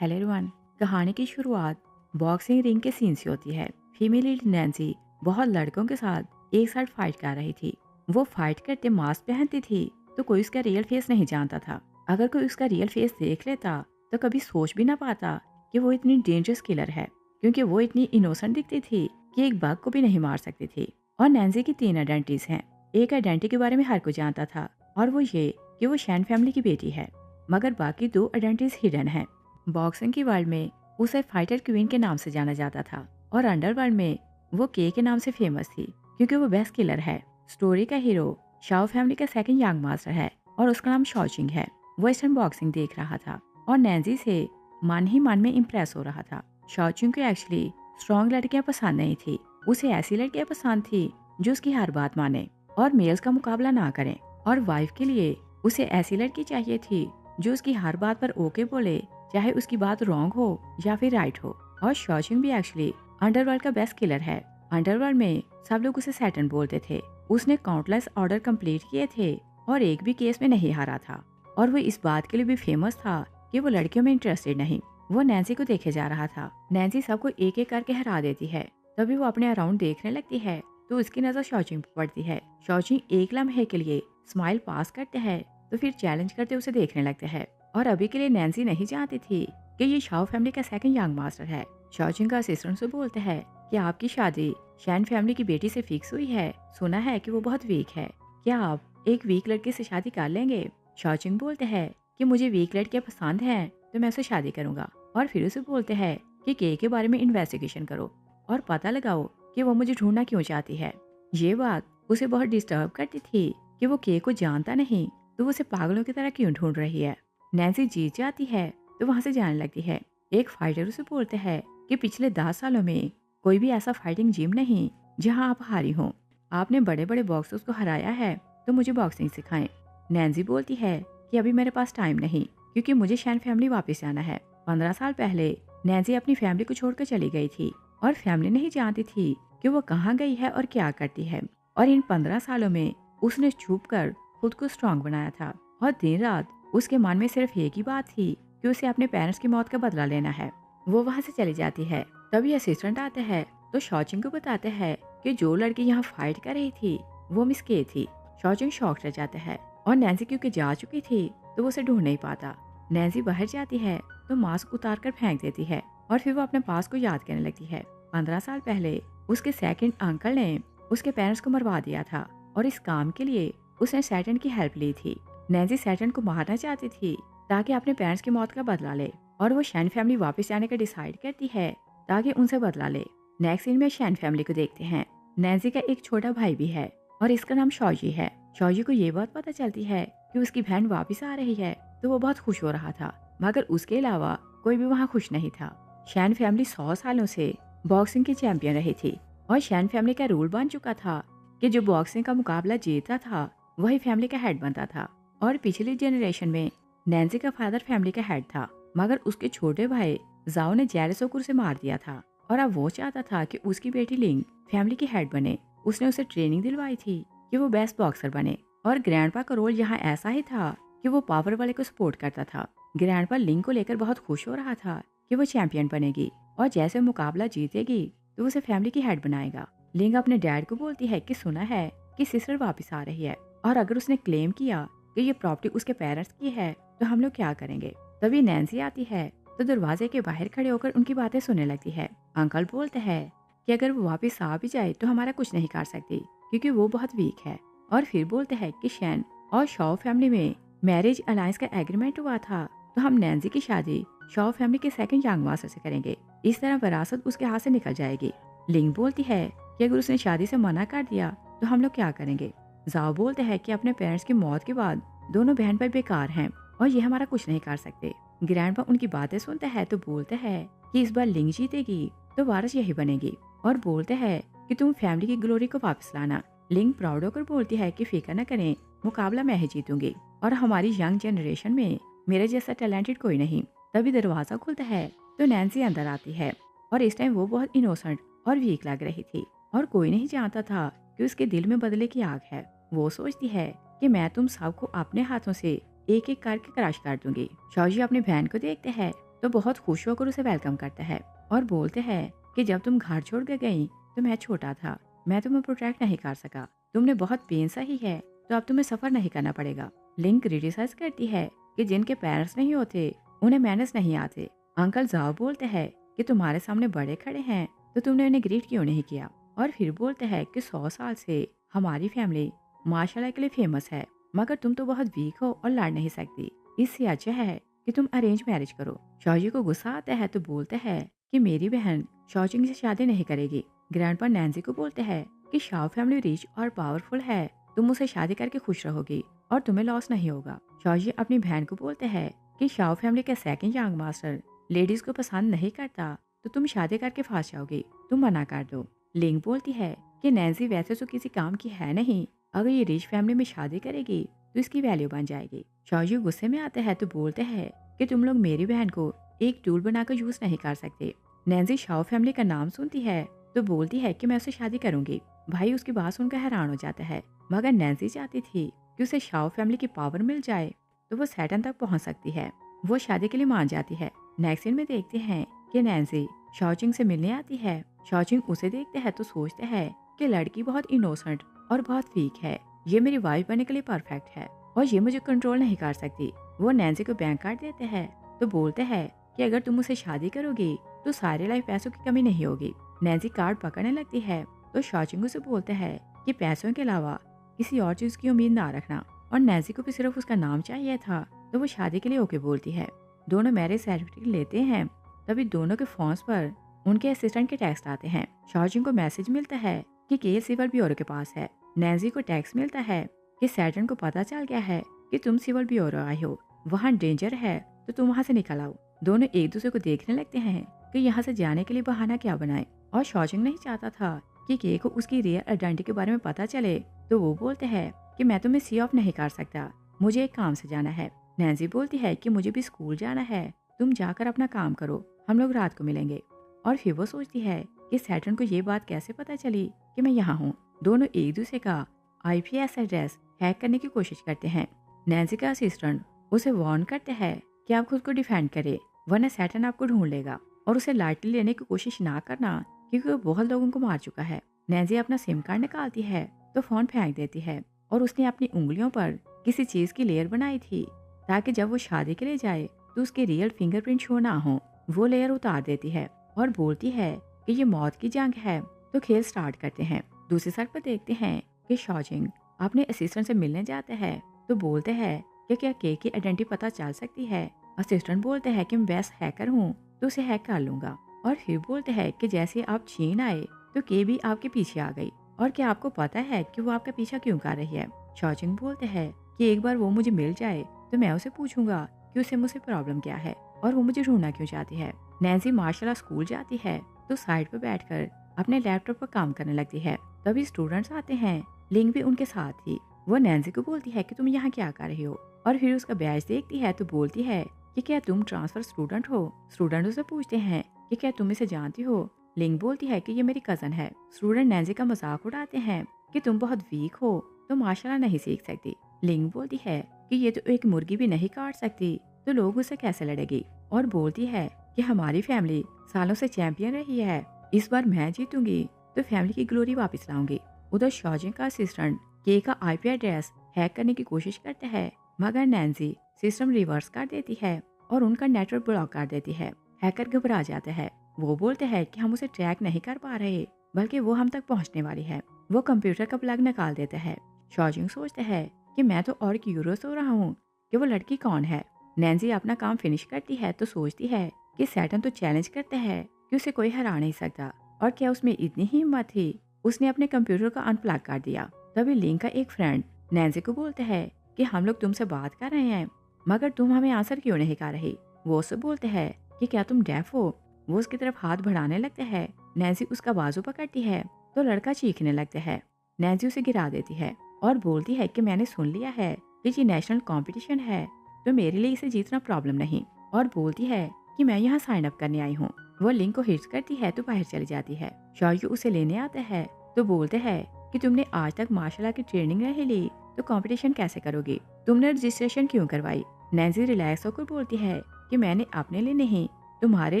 Hello everyone. कहानी की शुरुआत बॉक्सिंग रिंग के सीन से होती है। फीमेल लीड नैन्सी बहुत लड़कों के साथ एक साथ फाइट कर रही थी। वो फाइट करते मास्क पहनती थी तो कोई उसका रियल फेस नहीं जानता था। अगर कोई उसका रियल फेस देख लेता तो कभी सोच भी ना पाता कि वो इतनी डेंजरस किलर है, क्योंकि वो इतनी इनोसेंट दिखती थी कि एक बग को भी नहीं मार सकती थी। और नैन्सी की 3 आइडेंटिटीज हैं। एक आइडेंटिटी के बारे में हर कोई जानता था और वो ये कि वो शैन फैमिली की बेटी है, मगर बाकी 2 आइडेंटिटीज हिडन है। बॉक्सिंग की वर्ल्ड में उसे फाइटर क्वीन के नाम से जाना जाता था और अंडरवर्ल्ड में वो के नाम से फेमस थी, क्योंकि वो बेस्ट किलर है। स्टोरी का हीरो शाओ फैमिली का सेकंड यंग मास्टर है और उसका नाम शॉचिंग है। वो वेस्टर्न बॉक्सिंग देख रहा था और नैन्सी से मन ही मन में इम्प्रेस हो रहा था। शॉचिंग को एक्चुअली स्ट्रॉन्ग लड़कियां पसंद नहीं थी। उसे ऐसी लड़कियां पसंद थी जो उसकी हर बात माने और मेल्स का मुकाबला ना करें। और वाइफ के लिए उसे ऐसी लड़की चाहिए थी जो उसकी हर बात पर ओके बोले, चाहे उसकी बात रॉन्ग हो या फिर राइट हो। और शॉचिंग भी एक्चुअली अंडरवर्ल्ड का बेस्ट किलर है। अंडरवर्ल्ड में सब लोग उसे सैटर्न बोलते थे। उसने काउंटलेस ऑर्डर कंप्लीट किए थे और एक भी केस में नहीं हारा था। और वो इस बात के लिए भी फेमस था कि वो लड़कियों में इंटरेस्टेड नहीं। वो नैन्सी को देखे जा रहा था। नैन्सी सबको एक एक करके हरा देती है। तभी वो अपने अराउंड देखने लगती है तो उसकी नजर शॉचिंग पर पड़ती है। शॉचिंग एक लम्हे के लिए स्माइल पास करते हैं तो फिर चैलेंज करते उसे देखने लगते हैं। और अभी के लिए नैन्सी नहीं जानती थी कि ये शाओ फैमिली का सेकंड यंग मास्टर है। शॉचिंग का असिस्टेंट से बोलते हैं कि आपकी शादी शैन फैमिली की बेटी से फिक्स हुई है। सुना है कि वो बहुत वीक है, क्या आप एक वीक लड़के से शादी कर लेंगे? शॉचिंग बोलते हैं कि मुझे वीक लड़कियां पसंद हैं तो मैं उससे शादी करूंगा। और फिर उसे बोलते हैं कि के बारे में इन्वेस्टिगेशन करो और पता लगाओ कि वो मुझे ढूंढना क्यों चाहती है। ये बात उसे बहुत डिस्टर्ब करती थी कि वो को जानता नहीं तो वो उसे पागलों की तरह क्यों ढूंढ रही है। नैन्सी जीत जाती है तो वहां से जाने लगती है। एक फाइटर उसे बोलते हैं कि पिछले 10 सालों में कोई भी ऐसा फाइटिंग जिम नहीं जहां आप हारी हो। आपने बड़े बड़े बॉक्सर्स को हराया है तो मुझे बॉक्सिंग सिखाएं। नैन्सी बोलती है कि अभी मेरे पास टाइम नहीं, क्योंकि मुझे शैन फैमिली वापस जाना है। 15 साल पहले नैन्सी अपनी फैमिली को छोड़कर चली गई थी और फैमिली नहीं जानती थी कि वो कहाँ गई है और क्या करती है। और इन 15 सालों में उसने छुप कर खुद को स्ट्रांग बनाया था और दिन रात उसके मन में सिर्फ एक ही बात थी कि उसे अपने पेरेंट्स की मौत का बदला लेना है। वो वहाँ से चली जाती है। तभी असिस्टेंट आते हैं तो शॉचिंग को बताते हैं कि जो लड़की यहाँ फाइट कर रही थी वो मिस के थी। शॉचिंग शॉक रह जाता है और नैन्सी क्योंकि जा चुकी थी तो वो उसे ढूंढ नहीं पाता। नैन्सी बाहर जाती है तो मास्क उतार कर फेंक देती है और फिर वो अपने पास को याद करने लगती है। 15 साल पहले उसके सेकंड अंकल ने उसके पेरेंट्स को मरवा दिया था और इस काम के लिए उसने सैटर्न की हेल्प ली थी। नैन्सी सैटर्न को मारना चाहती थी ताकि अपने पेरेंट्स की मौत का बदला ले और वो शैन फैमिली वापस जाने का डिसाइड करती है ताकि उनसे बदला ले। नेक्स्ट सीन में शैन फैमिली को देखते हैं। नैन्सी का एक छोटा भाई भी है और इसका नाम शौजी है। शौजी को ये बात पता चलती है कि उसकी बहन वापस आ रही है तो वो बहुत खुश हो रहा था, मगर उसके अलावा कोई भी वहाँ खुश नहीं था। शैन फैमिली 100 सालों से बॉक्सिंग की चैंपियन रही थी और शैन फैमिली का रूल बन चुका था कि जो बॉक्सिंग का मुकाबला जीतता था वही फैमिली का हेड बनता था। और पिछली जनरेशन में नैन्सी का फादर फैमिली का हेड था, मगर उसके छोटे भाई जाओ ने जेरेसोकुर से मार दिया था और अब वो चाहता था कि उसकी बेटी लिंग फैमिली की हेड बने। उसने उसे ट्रेनिंग दिलवाई थी कि वो बेस्ट बॉक्सर बने और ग्रैंडपा का रोल यहाँ ऐसा ही था कि वो पावर वाले को सपोर्ट करता था। ग्रैंडपा लिंग को लेकर बहुत खुश हो रहा था कि वो चैंपियन बनेगी और जैसे मुकाबला जीतेगी तो उसे फैमिली की हेड बनाएगा। लिंग अपने डैड को बोलती है कि सुना है कि सिस्टर वापस आ रही है और अगर उसने क्लेम किया कि ये प्रॉपर्टी उसके पेरेंट्स की है तो हम लोग क्या करेंगे। तभी नैन्सी आती है तो दरवाजे के बाहर खड़े होकर उनकी बातें सुनने लगती है। अंकल बोलते हैं कि अगर वो वापस आ भी जाए तो हमारा कुछ नहीं कर सकती क्योंकि वो बहुत वीक है। और फिर बोलते हैं कि शैन और शॉ फैमिली में मैरिज अलायंस का एग्रीमेंट हुआ था तो हम नैन्सी की शादी शॉ फैमिली के सेकंड यंग मास्टर से करेंगे। इस तरह विरासत उसके हाथ से निकल जाएगी। लिंग बोलती है कि अगर उसने शादी से मना कर दिया तो हम लोग क्या करेंगे। जाओ बोलते हैं कि अपने पेरेंट्स की मौत के बाद दोनों बहन भाई बेकार हैं और ये हमारा कुछ नहीं कर सकते। ग्रैंडपा उनकी बातें सुनते हैं तो बोलते हैं कि इस बार लिंग जीतेगी तो वारिस यही बनेगी और बोलते हैं कि तुम फैमिली की ग्लोरी को वापस लाना। लिंग प्राउड होकर बोलती है कि फिक्र न करें, मुकाबला मैं ही जीतूंगी और हमारी यंग जनरेशन में मेरे जैसा टैलेंटेड कोई नहीं। तभी दरवाजा खुलता है तो नैन्सी अंदर आती है और इस टाइम वो बहुत इनोसेंट और वीक लग रही थी और कोई नहीं जानता था कि उसके दिल में बदले की आग है। वो सोचती है कि मैं तुम सबको अपने हाथों से एक एक करके क्रश कर दूंगी। शौजी अपनी बहन को देखते हैं तो बहुत खुश होकर उसे वेलकम करता है और बोलते हैं कि जब तुम घर छोड़ के गई तो मैं छोटा था, मैं तुम्हें प्रोटेक्ट नहीं कर सका, तुमने बहुत पेन सही है, तो अब तुम्हें सफर नहीं करना पड़ेगा। लिंक क्रिटिसाइज करती है कि जिनके पेरेंट्स नहीं होते उन्हें मैनर्स नहीं आते। अंकल जाओ बोलते हैं कि तुम्हारे सामने बड़े खड़े हैं तो तुमने उन्हें ग्रीट क्यों नहीं किया। और फिर बोलते हैं कि 100 साल से हमारी फैमिली माशाल्लाह के लिए फेमस है, मगर तुम तो बहुत वीक हो और लड़ नहीं सकती, इससे अच्छा है कि तुम अरेंज मैरिज करो। शौजी को गुस्सा आता है तो बोलते हैं कि मेरी बहन शौचिंग से शादी नहीं करेगी। ग्रैंडपा नैन्सी को बोलते हैं कि शाओ फैमिली रिच और पावरफुल है, तुम उसे शादी करके खुश रहोगी और तुम्हें लॉस नहीं होगा। शौजी अपनी बहन को बोलते हैं कि शाओ फैमिली का सेकंड यंग मास्टर लेडीज को पसंद नहीं करता, तो तुम शादी करके फंस जाओगी, तुम मना कर दो। लिंग बोलती है कि नैन्सी वैसे तो किसी काम की है नहीं, अगर ये रिच फैमिली में शादी करेगी तो इसकी वैल्यू बन जाएगी। शौजी गुस्से में आते हैं तो बोलते हैं कि तुम लोग मेरी बहन को एक टूल बनाकर यूज नहीं कर सकते। नैन्सी शाओ फैमिली का नाम सुनती है तो बोलती है कि मैं उससे शादी करूंगी। भाई उसकी बात सुनकर हैरान हो जाता है, मगर नैन्सी चाहती थी कि उसे शाओ फैमिली की पावर मिल जाए तो वो सैटर्न तक पहुंच सकती है। वो शादी के लिए मान जाती है। नेक्स्ट सीन में देखते हैं कि नैन्सी शौचिंग से मिलने आती है। शौचिंग उसे देखते हैं तो सोचते हैं कि लड़की बहुत इनोसेंट और बहुत वीक है, ये मेरी वाइफ बनने के लिए परफेक्ट है और ये मुझे कंट्रोल नहीं कर सकती। वो नैन्सी को बैंक कार्ड देते हैं तो बोलते हैं कि अगर तुम उसे शादी करोगी तो सारी लाइफ पैसों की कमी नहीं होगी। नैन्सी कार्ड पकड़ने लगती है तो शौचिंग उसे बोलते हैं कि पैसों के अलावा किसी और चीज की उम्मीद ना रखना, और नैन्सी को भी सिर्फ उसका नाम चाहिए था तो वो शादी के लिए ओके बोलती है। दोनों मैरिज सर्टिफिकेट लेते हैं, तभी दोनों के फोन पर उनके असिस्टेंट के टेक्स्ट आते हैं। शौचिंग को मैसेज मिलता है कि केस सिविल ब्यूरो के पास है। नैन्सी को टेक्स्ट मिलता है कि सैटर्न को पता चल गया है कि तुम सिविल ब्यूरो आए हो, वहाँ डेंजर है तो तुम वहाँ से निकल आओ। दोनों एक दूसरे को देखने लगते हैं कि यहाँ से जाने के लिए बहाना क्या बनाए, और शौचिंग नहीं चाहता था कि के को उसकी रियल आइडेंटिटी के बारे में पता चले, तो वो बोलते हैं कि मैं तुम्हें सी ऑफ नहीं कर सकता, मुझे एक काम से जाना है। नैन्सी बोलती है कि मुझे भी स्कूल जाना है, तुम जाकर अपना काम करो, हम लोग रात को मिलेंगे। और फिर वो सोचती है कि सैटर्न को ये बात कैसे पता चली कि मैं यहाँ हूँ। दोनों एक दूसरे का आईपीएस एड्रेस हैक करने की कोशिश करते हैं। नैन्सी का असिस्टेंट उसे वार्न करते हैं कि आप खुद को डिफेंड करे, वरना सैटर्न आपको ढूंढ लेगा, और उसे लाइटली लेने की कोशिश ना करना क्योंकि वो बहुत लोगों को मार चुका है। नैन्सी अपना सिम कार्ड निकालती है तो फोन फेंक देती है, और उसने अपनी उंगलियों पर किसी चीज की लेयर बनाई थी ताकि जब वो शादी के लिए जाए तो उसके रियल फिंगरप्रिंट शो ना हो। वो लेयर उतार देती है और बोलती है कि ये मौत की जंग है, तो खेल स्टार्ट करते हैं। दूसरी साइड पर देखते हैं कि शौचिंग अपने असिस्टेंट से मिलने जाते हैं तो बोलते हैं कि क्या के की आइडेंटिटी पता चल सकती है। असिस्टेंट बोलते हैं कि मैं बेस्ट हैकर हूँ तो उसे हैक कर लूंगा, और फिर बोलते हैं कि जैसे आप चीन आए तो के भी आपके पीछे आ गई, और क्या आपको पता है कि वो आपका पीछा क्यों कर रही है। शौचिंग बोलते हैं कि एक बार वो मुझे मिल जाए तो मैं उसे पूछूंगा कि उसे मुझसे प्रॉब्लम क्या है और वो मुझे ढूंढना क्यों चाहती है। नैन्सी माशाल्लाह स्कूल जाती है तो साइड पर बैठकर अपने लैपटॉप पर काम करने लगती है। तभी स्टूडेंट्स आते हैं, लिंग भी उनके साथ थी। वो नैन्सी को बोलती है कि तुम यहाँ क्या कर रही हो, और फिर उसका बैच देखती है तो बोलती है कि क्या तुम ट्रांसफर स्टूडेंट हो। स्टूडेंट उसे पूछते हैं कि क्या तुम इसे जानती हो। लिंग बोलती है कि ये मेरी कजन है। स्टूडेंट नैन्सी का मजाक उड़ाते हैं कि तुम बहुत वीक हो तो माशाल्लाह नहीं सीख सकती। लिंग बोलती है कि ये तो एक मुर्गी भी नहीं काट सकती तो लोग उससे कैसे लड़ेगी, और बोलती है कि हमारी फैमिली सालों से चैंपियन रही है, इस बार मैं जीतूंगी तो फैमिली की ग्लोरी वापस लाऊंगी। उधर शौचिंग का असिस्टेंट के का आईपी एड्रेस हैक करने की कोशिश करता है, मगर नैन्सी सिस्टम रिवर्स कर देती है और उनका नेटवर्क ब्लॉक कर देती है। हैकर घबरा जाता है, वो बोलते हैं कि हम उसे ट्रैक नहीं कर पा रहे, बल्कि वो हम तक पहुंचने वाली है। वो कंप्यूटर का प्लग निकाल देता है। शौचिंग सोचता है कि मैं तो और क्यूरियस हो रहा हूँ कि वो लड़की कौन है। नैन्सी अपना काम फिनिश करती है तो सोचती है कि सैटर्न तो चैलेंज करता है कि उसे कोई हरा नहीं सकता, और क्या उसमें इतनी ही हिम्मत थी, उसने अपने कंप्यूटर का अनप्लग कर दिया। तभी लिंक का एक फ्रेंड नैन्सी को बोलता है कि हम लोग तुमसे बात कर रहे हैं, मगर तुम हमें आंसर क्यों नहीं कर रही। वो उससे बोलते हैं कि क्या तुम डेफ हो। वो उसकी तरफ हाथ बढ़ाने लगते हैं। नैन्सी उसका बाजू पकड़ती है तो लड़का चीखने लगता है। नैन्सी उसे गिरा देती है और बोलती है कि मैंने सुन लिया है कि ये नेशनल कंपटीशन है तो मेरे लिए इसे जीतना प्रॉब्लम नहीं, और बोलती है कि मैं यहाँ साइन अप करने आई हूँ। वो लिंक को हिट करती है तो बाहर चली जाती है। शौर्य उसे लेने आता है तो बोलते हैं कि तुमने आज तक मार्शल आर्ट की ट्रेनिंग नहीं ली तो कंपटीशन कैसे करोगी, तुमने रजिस्ट्रेशन क्यों करवाई। नैन्सी रिलैक्स होकर बोलती है कि मैंने अपने लिए नहीं तुम्हारे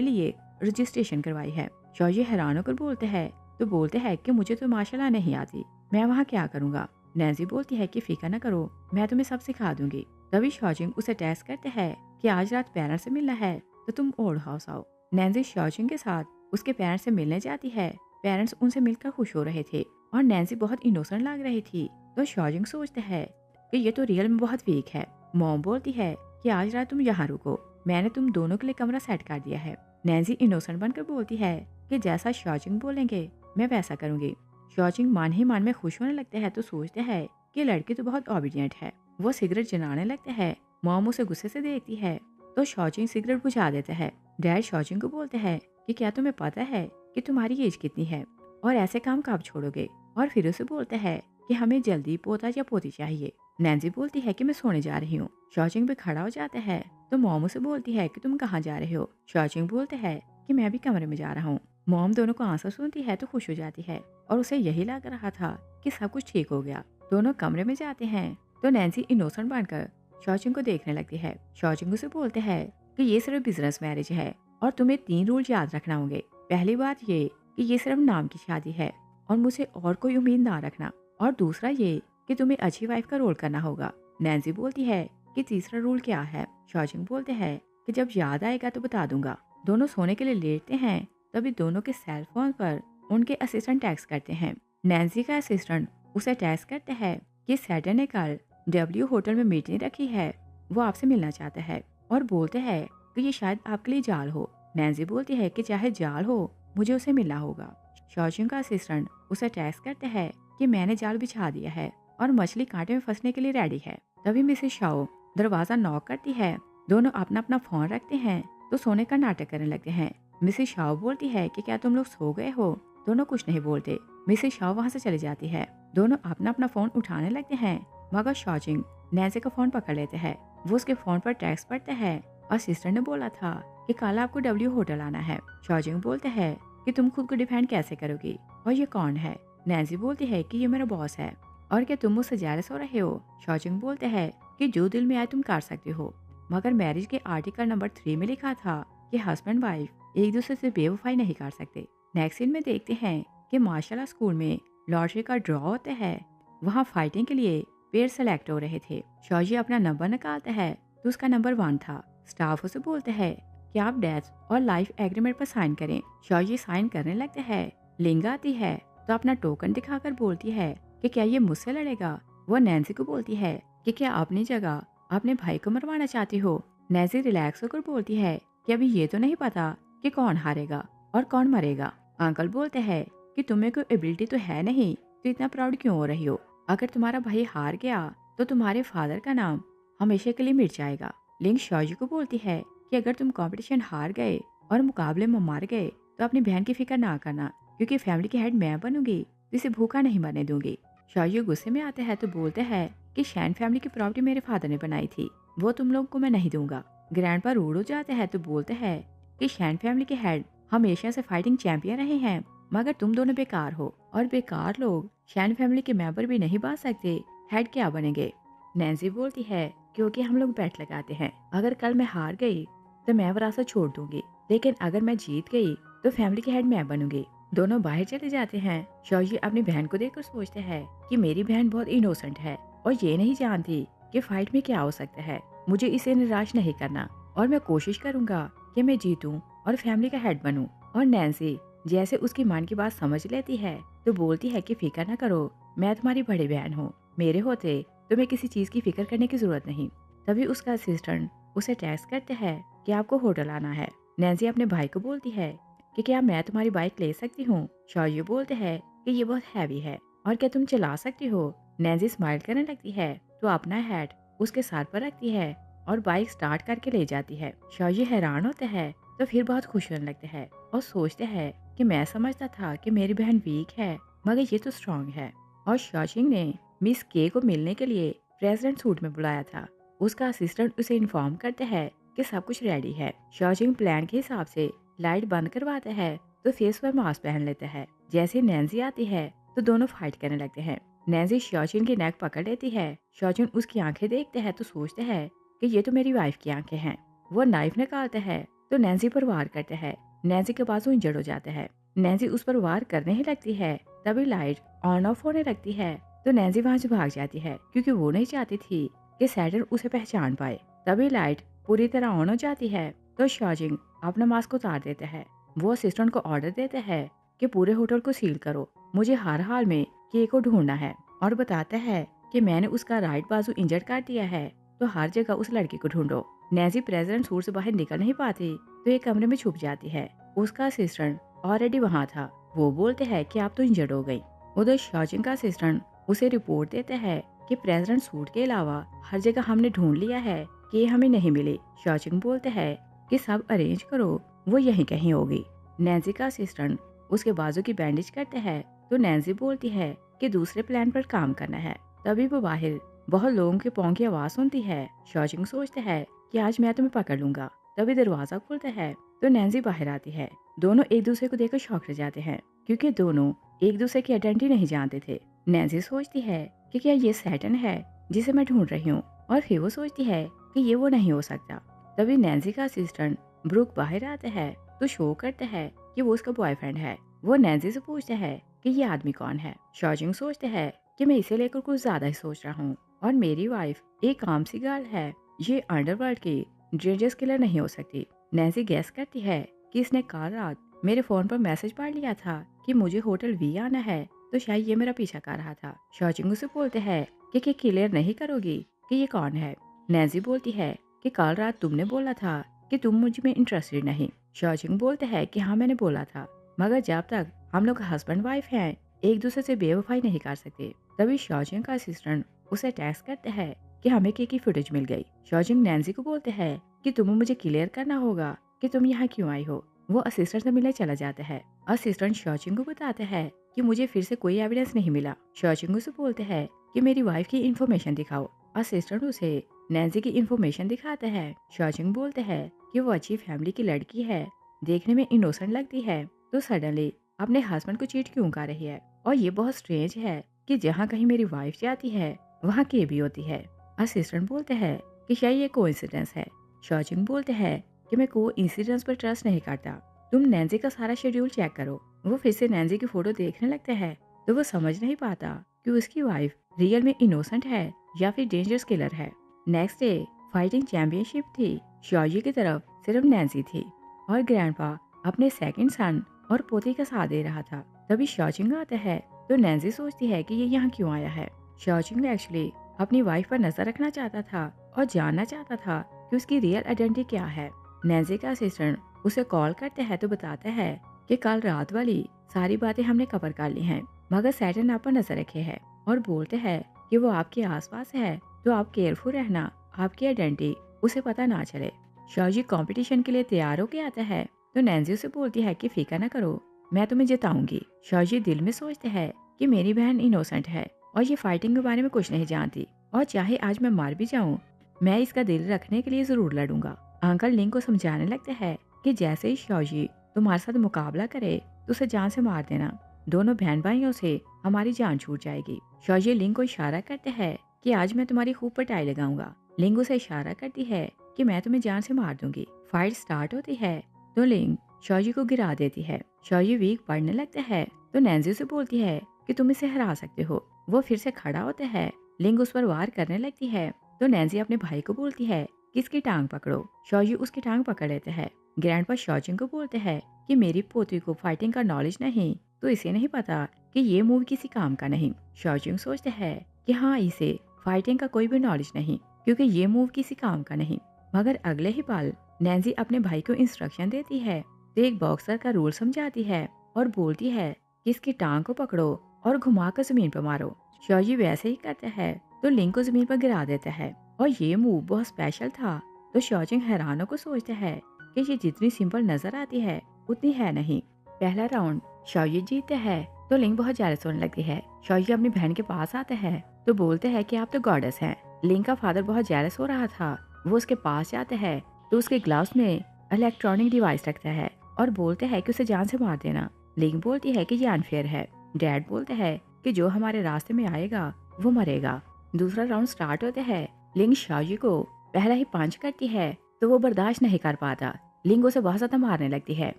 लिए रजिस्ट्रेशन करवाई है। शौजी हैरान होकर बोलते हैं कि मुझे तो माशाल्लाह नहीं आती, मैं वहाँ क्या करूँगा। नैन्सी बोलती है कि फिक्र न करो, मैं तुम्हें सब सिखा दूंगी। तभी शौजिंग उसे टेस्ट करते हैं कि आज रात पेरेंट्स से मिलना है तो तुम ओल्ड हाउस आओ। नैन्सी शौजिंग के साथ उसके पेरेंट्स से मिलने जाती है। पेरेंट्स उनसे मिलकर खुश हो रहे थे और नैन्सी बहुत इनोसेंट लग रही थी। तो शौजिंग सोचते है कि ये तो रियल में बहुत वीक है। मॉम बोलती है कि आज रात तुम यहाँ रुको, मैंने तुम दोनों के लिए कमरा सेट कर दिया है। नैन्सी इनोसेंट बनकर बोलती है कि जैसा शौजिंग बोलेंगे मैं वैसा करूंगी। शौजिंग मान ही मान में खुश होने लगते हैं तो सोचते हैं कि लड़की तो बहुत ओबीडियंट है। वो सिगरेट जलाने लगते हैं। मॉम उसे गुस्से से देखती है तो शौजिंग सिगरेट बुझा देते हैं। डैड शौजिंग को बोलते हैं कि क्या तुम्हें पता है कि तुम्हारी एज कितनी है और ऐसे काम कब छोड़ोगे। और फिर उसे बोलते हैं कि हमें जल्दी पोता या पोती चाहिए। नैन्सी बोलती है कि मैं सोने जा रही हूँ। शौजिंग भी खड़ा हो जाता है तो मॉम उसे बोलती है कि तुम कहाँ जा रहे हो। शौजिंग बोलते हैं कि मैं भी कमरे में जा रहा हूँ। मॉम दोनों को आंसर सुनती है तो खुश हो जाती है और उसे यही लग रहा था कि सब कुछ ठीक हो गया। दोनों कमरे में जाते हैं तो नैन्सी इनोसेंट बनकर शौजिंग को देखने लगती है। शौजिंग उसे बोलते हैं कि ये सिर्फ बिजनेस मैरिज है और तुम्हें 3 रूल याद रखना होंगे। पहली बात ये कि ये सिर्फ नाम की शादी है और मुझसे और कोई उम्मीद ना रखना। और दूसरा ये कि तुम्हें अच्छी वाइफ का रोल करना होगा। नैन्सी बोलती है कि तीसरा रूल क्या है। शौजिंग बोलते हैं कि जब याद आएगा तो बता दूंगा। दोनों सोने के लिए लेटते हैं तभी दोनों के सेल फोन पर उनके असिस्टेंट टैक्स करते हैं। नैन्सी का असिस्टेंट उसे टैक्स करते हैं कि सैटर्डे ने कल डब्ल्यू होटल में मीटिंग रखी है, वो आपसे मिलना चाहता है और बोलते हैं कि ये शायद आपके लिए जाल हो। नैन्सी बोलती है कि चाहे जाल हो मुझे उसे मिलना होगा। शौजिंग का असिस्टेंट उसे टैक्स करते हैं कि मैंने जाल बिछा दिया है और मछली कांटे में फंसने के लिए रेडी है। तभी मिसेस शाओ दरवाजा नॉक करती है। दोनों अपना अपना फोन रखते हैं तो सोने का नाटक करने लगते हैं। मिसेस शाओ बोलती है कि क्या तुम लोग सो गए हो। दोनों कुछ नहीं बोलते। मिसेस शाओ वहाँ से चली जाती है। दोनों अपना अपना फोन उठाने लगते हैं मगर शौजिंग नैन्सी का फोन पकड़ लेते हैं। वो उसके फोन पर टेक्स्ट पढ़ते हैं और सिस्टर ने बोला था कि कल आपको डब्ल्यू होटल आना है। शौजिंग बोलते हैं कि तुम खुद को डिफेंड कैसे करोगी और ये कौन है। नैन्सी बोलती है कि ये मेरा बॉस है और क्या तुम मुझसे जेलस हो रहे हो। शौजिंग बोलते हैं कि जो दिल में आए तुम कर सकते हो, मगर मैरिज के आर्टिकल नंबर 3 में लिखा था कि हस्बैंड वाइफ एक दूसरे से बेवफाई नहीं कर सकते। नेक्स्ट सीन में देखते हैं कि माशाल्लाह स्कूल में लॉटरी का ड्रॉ होता है। वहाँ फाइटिंग के लिए पेयर सेलेक्ट हो रहे थे। शौजी अपना नंबर निकालता है तो उसका नंबर 1 था। स्टाफ उसे बोलते हैं कि आप डेथ और लाइफ एग्रीमेंट पर साइन करें। शौजी साइन करने लगते हैं। लिंग आती है तो अपना टोकन दिखाकर बोलती है कि क्या ये मुझसे लड़ेगा। वो नैन्सी को बोलती है कि क्या अपनी जगह अपने भाई को मरवाना चाहती हो। नैन्सी रिलैक्स होकर बोलती है कि अभी ये तो नहीं पता कि कौन हारेगा और कौन मरेगा। अंकल बोलते हैं कि तुम्हें कोई एबिलिटी तो है नहीं तो इतना प्राउड क्यों हो रही हो। अगर तुम्हारा भाई हार गया तो तुम्हारे फादर का नाम हमेशा के लिए मिट जाएगा। लिंग शौजी को बोलती है कि अगर तुम कंपटीशन हार गए और मुकाबले में मार गए तो अपनी बहन की फिक्र ना करना, क्योंकि फैमिली की हेड मैं बनूंगी तो इसे भूखा नहीं मरने दूंगी। शौजी गुस्से में आते हैं तो बोलते हैं कि शैन फैमिली की प्रॉपर्टी मेरे फादर ने बनाई थी, वो तुम लोगों को मैं नहीं दूंगा। ग्रैंडपा रूड हो जाते हैं तो बोलते हैं कि शैन फैमिली के हेड हमेशा से फाइटिंग चैंपियन रहे हैं, मगर तुम दोनों बेकार हो और बेकार लोग शैन फैमिली के मेंबर भी नहीं बन सकते, हेड क्या बनेंगे। नैन्सी बोलती है क्योंकि हम लोग बैट लगाते हैं, अगर कल मैं हार गई तो मैं विरासत छोड़ दूंगी, लेकिन अगर मैं जीत गई तो फैमिली के हेड मैं बनूंगी। दोनों बाहर चले जाते हैं। शौजी अपनी बहन को देखकर सोचते हैं कि मेरी बहन बहुत इनोसेंट है और ये नहीं जानती कि फाइट में क्या हो सकता है। मुझे इसे निराश नहीं करना और मैं कोशिश करूंगा कि मैं जीतूं और फैमिली का हेड बनूं। और नैन्सी जैसे उसकी मन की बात समझ लेती है तो बोलती है कि फिक्र न करो, मैं तुम्हारी बड़ी बहन हूँ, मेरे होते तुम्हें किसी चीज की फिक्र करने की जरूरत नहीं। तभी उसका असिस्टेंट उसे टेक्स्ट करते हैं कि आपको होटल आना है। नैन्सी अपने भाई को बोलती है कि क्या मैं तुम्हारी बाइक ले सकती हूँ। शौजी बोलते हैं कि ये बहुत हैवी है और क्या तुम चला सकती हो। नैन्सी स्माइल करने लगती है तो अपना हैट उसके सर पर रखती है और बाइक स्टार्ट करके ले जाती है। शौजी हैरान होते हैं तो फिर बहुत खुश होने लगते हैं और सोचते हैं कि मैं समझता था कि मेरी बहन वीक है, मगर ये तो स्ट्रांग है। और शौजिंग ने मिस के को मिलने के लिए प्रेसिडेंट सूट में बुलाया था। उसका असिस्टेंट उसे इन्फॉर्म करते हैं कि सब कुछ रेडी है। शौजिंग प्लान के हिसाब से लाइट बंद करवाता है तो फेस पर मास्क पहन लेता है। जैसे नैन्सी आती है तो दोनों फाइट करने लगते हैं। नैन्सी शौजिंग की नेक पकड़ लेती है। शौजिंग उसकी आंखें देखते हैं तो सोचते हैं कि ये तो मेरी वाइफ की आंखें हैं। वो नाइफ निकालता है तो नैन्सी पर वार करता है। नैन्सी के बाजू इंजर्ड हो जाता है। नैन्सी उस पर वार करने ही लगती है, तभी लाइट ऑन ऑफ होने लगती है। तो नैन्सी वहां से भाग जाती है क्योंकि वो नहीं चाहती थी कि सैटर्न उसे पहचान पाए। तभी लाइट पूरी तरह ऑन हो जाती है तो शाओजिंग अपना मास्क उतार देता है। वो असिस्टेंट को ऑर्डर देता है कि पूरे होटल को सील करो, मुझे हर हाल में के को ढूंढना है, और बताता है कि मैंने उसका राइट बाजू इंजर्ड कर दिया है, तो हर जगह उस लड़की को ढूंढो। नैन्सी प्रेसिडेंट सूट से बाहर निकल नहीं पाती तो एक कमरे में छुप जाती है। उसका असिस्टेंट ऑलरेडी वहाँ था। वो बोलते हैं कि आप तो इंजर्ड हो गई। उधर शाओजिंग का असिस्टेंट उसे रिपोर्ट देता है कि प्रेसिडेंट सूट के अलावा हर जगह हमने ढूंढ लिया है कि ये हमें नहीं मिली। शाओजिंग बोलते हैं कि सब अरेंज करो, वो यहीं कहीं होगी। नैन्सी का असिस्टेंट उसके बाजू की बैंडेज करता है तो नैन्सी बोलती है कि दूसरे प्लान पर काम करना है। तभी वो बाहर बहुत लोगों के पाँव की आवाज सुनती है। शाओजिंग सोचता है कि आज मैं तुम्हें पकड़ लूंगा। तभी दरवाजा खुलता है तो नैन्सी बाहर आती है। दोनों एक दूसरे को देखकर शॉक रह जाते हैं क्योंकि दोनों एक दूसरे की आइडेंटिटी नहीं जानते थे। नैन्सी सोचती है कि क्या ये सैटर्न है जिसे मैं ढूंढ रही हूँ, और फिर वो सोचती है कि ये वो नहीं हो सकता। तभी नैन्सी का असिस्टेंट ब्रूक बाहर आता है तो शो करता है कि वो उसका बॉयफ्रेंड है। वो नैन्सी से पूछता है कि ये आदमी कौन है। शाओजिंग सोचता है कि मैं इसे लेकर कुछ ज्यादा ही सोच रहा हूँ, और मेरी वाइफ एक आम सी गर्ल है, ये अंडरवर्ल्ड की डेंजरस किलर नहीं हो सकती। नैन्सी गैस करती है कि इसने कल रात मेरे फोन पर मैसेज पढ़ लिया था कि मुझे होटल वी आना है, तो शायद ये मेरा पीछा कर रहा था। शाओजिंग उसे बोलते हैं कि क्लियर नहीं करोगी कि ये कौन है। नैन्सी बोलती है कि कल रात तुमने बोला था कि तुम मुझ में इंटरेस्टेड नहीं। शाओजिंग बोलते हैं कि हाँ मैंने बोला था, मगर जब तक हम लोग हस्बैंड वाइफ हैं एक दूसरे से बेवफाई नहीं कर सकते। तभी शाओजिंग का असिस्टेंट उसे टेक्स्ट करता है कि हमें की फुटेज मिल गई। शाओजिंग नैन्सी को बोलते हैं कि तुम्हें मुझे क्लियर करना होगा कि तुम यहाँ क्यों आई हो। वो असिस्टेंट से मिलने चला जाता है। असिस्टेंट शाओजिंग को बताता है कि मुझे फिर से कोई एविडेंस नहीं मिला। शाओजिंग से बोलते हैं कि मेरी वाइफ की इंफॉर्मेशन दिखाओ। असिस्टेंट उसे नैन्सी की इंफॉर्मेशन दिखाता है। शाओजिंग बोलते हैं कि वो अच्छी फैमिली की लड़की है, देखने में इनोसेंट लगती है, तो सडनली अपने हस्बैंड को चीट क्यों कर रही है, और ये बहुत स्ट्रेंज है कि जहाँ कहीं मेरी वाइफ जाती है वहाँ के भी होती है। असिस्टेंट बोलते हैं कि शायद ये कोइंसिडेंस है। शाओजिंग बोलते हैं कि मैं कोइंसिडेंस पर ट्रस्ट नहीं करता, तुम नैन्सी का सारा शेड्यूल चेक करो। वो फिर से नैन्सी की फोटो देखने लगता है तो वो समझ नहीं पाता कि उसकी वाइफ रियल में इनोसेंट है या फिर डेंजरस किलर है। नेक्स्ट डे फाइटिंग चैंपियनशिप थी। शाओजी की तरफ सिर्फ नैन्सी थी और ग्रैंडपा अपने सेकंड सन और पोती का साथ दे रहा था। तभी शाओजिंग आता है तो नैन्सी सोचती है कि ये यहाँ क्यों आया है। शाओजिंग एक्चुअली अपनी वाइफ पर नजर रखना चाहता था और जानना चाहता था कि उसकी रियल आइडेंटिटी क्या है। नैन्सी का असिस्टेंट उसे कॉल करते हैं तो बताता है कि कल रात वाली सारी बातें हमने कवर कर ली हैं, मगर सैटर्न आप पर नजर रखे है और बोलते हैं कि वो आपके आसपास है, तो आप केयरफुल रहना, आपकी आइडेंटिटी उसे पता ना चले। शाओजी कंपटीशन के लिए तैयार होके आता है तो नैन्सी उसे बोलती है कि फिक्र न करो, मैं तुम्हें जिताऊंगी। शाओजी दिल में सोचते हैं कि मेरी बहन इनोसेंट है और ये फाइटिंग के बारे में कुछ नहीं जानती, और चाहे आज मैं मार भी जाऊं मैं इसका दिल रखने के लिए जरूर लड़ूंगा। अंकल लिंग को समझाने लगते हैं कि जैसे ही शाओजी तुम्हारे साथ मुकाबला करे तो उसे जान से मार देना, दोनों बहन भाइयों से हमारी जान छूट जाएगी। शाओजी लिंग को इशारा करते हैं कि आज मैं तुम्हारी खूब पिटाई लगाऊंगा। लिंग उसे इशारा करती है कि मैं तुम्हें जान से मार दूंगी। फाइट स्टार्ट होती है तो लिंग शाओजी को गिरा देती है। शाओजी वीक पड़ने लगता है तो नैन्सी से बोलती है कि तुम इसे हरा सकते हो। वो फिर से खड़ा होता है। लिंग उस पर वार करने लगती है तो नैन्सी अपने भाई को बोलती है कि इसकी टांग पकड़ो। शाओजी उसकी टांग पकड़ लेते हैं। ग्रैंडपा शाओजिंग को बोलते हैं कि मेरी पोती को फाइटिंग का नॉलेज नहीं, तो इसे नहीं पता कि ये मूव किसी काम का नहीं। शाओजिंग सोचते हैं कि हाँ इसे फाइटिंग का कोई भी नॉलेज नहीं क्योंकि ये मूव किसी काम का नहीं। मगर अगले ही पल नैन्सी अपने भाई को इंस्ट्रक्शन देती है तो एक बॉक्सर का रूल समझाती है और बोलती है कि इसकी टांग को पकड़ो और घुमाकर जमीन पर मारो। शाओजी वैसे ही करता है तो लिंग को जमीन पर गिरा देता है, और ये मूव बहुत स्पेशल था। तो शाओजिंग हैरानों को सोचता है कि ये जितनी सिंपल नजर आती है उतनी है नहीं। पहला राउंड शाओजी जीतता है तो लिंग बहुत जेलस होने लगती है। शाओजी अपनी बहन के पास आता है तो बोलते हैं कि आप तो गॉडेस हैं। लिंग का फादर बहुत जेलस हो रहा था। वो उसके पास जाता है तो उसके ग्लास में इलेक्ट्रॉनिक डिवाइस रखता है और बोलते हैं कि उसे जान से मार देना। लिंग बोलती है कि ये अनफेयर है। डैड बोलते हैं कि जो हमारे रास्ते में आएगा वो मरेगा। दूसरा राउंड स्टार्ट होता है। लिंग शाओजी को पहला ही पंच करती है तो वो बर्दाश्त नहीं कर पाता लिंग उसे बहुत ज्यादा मारने लगती है।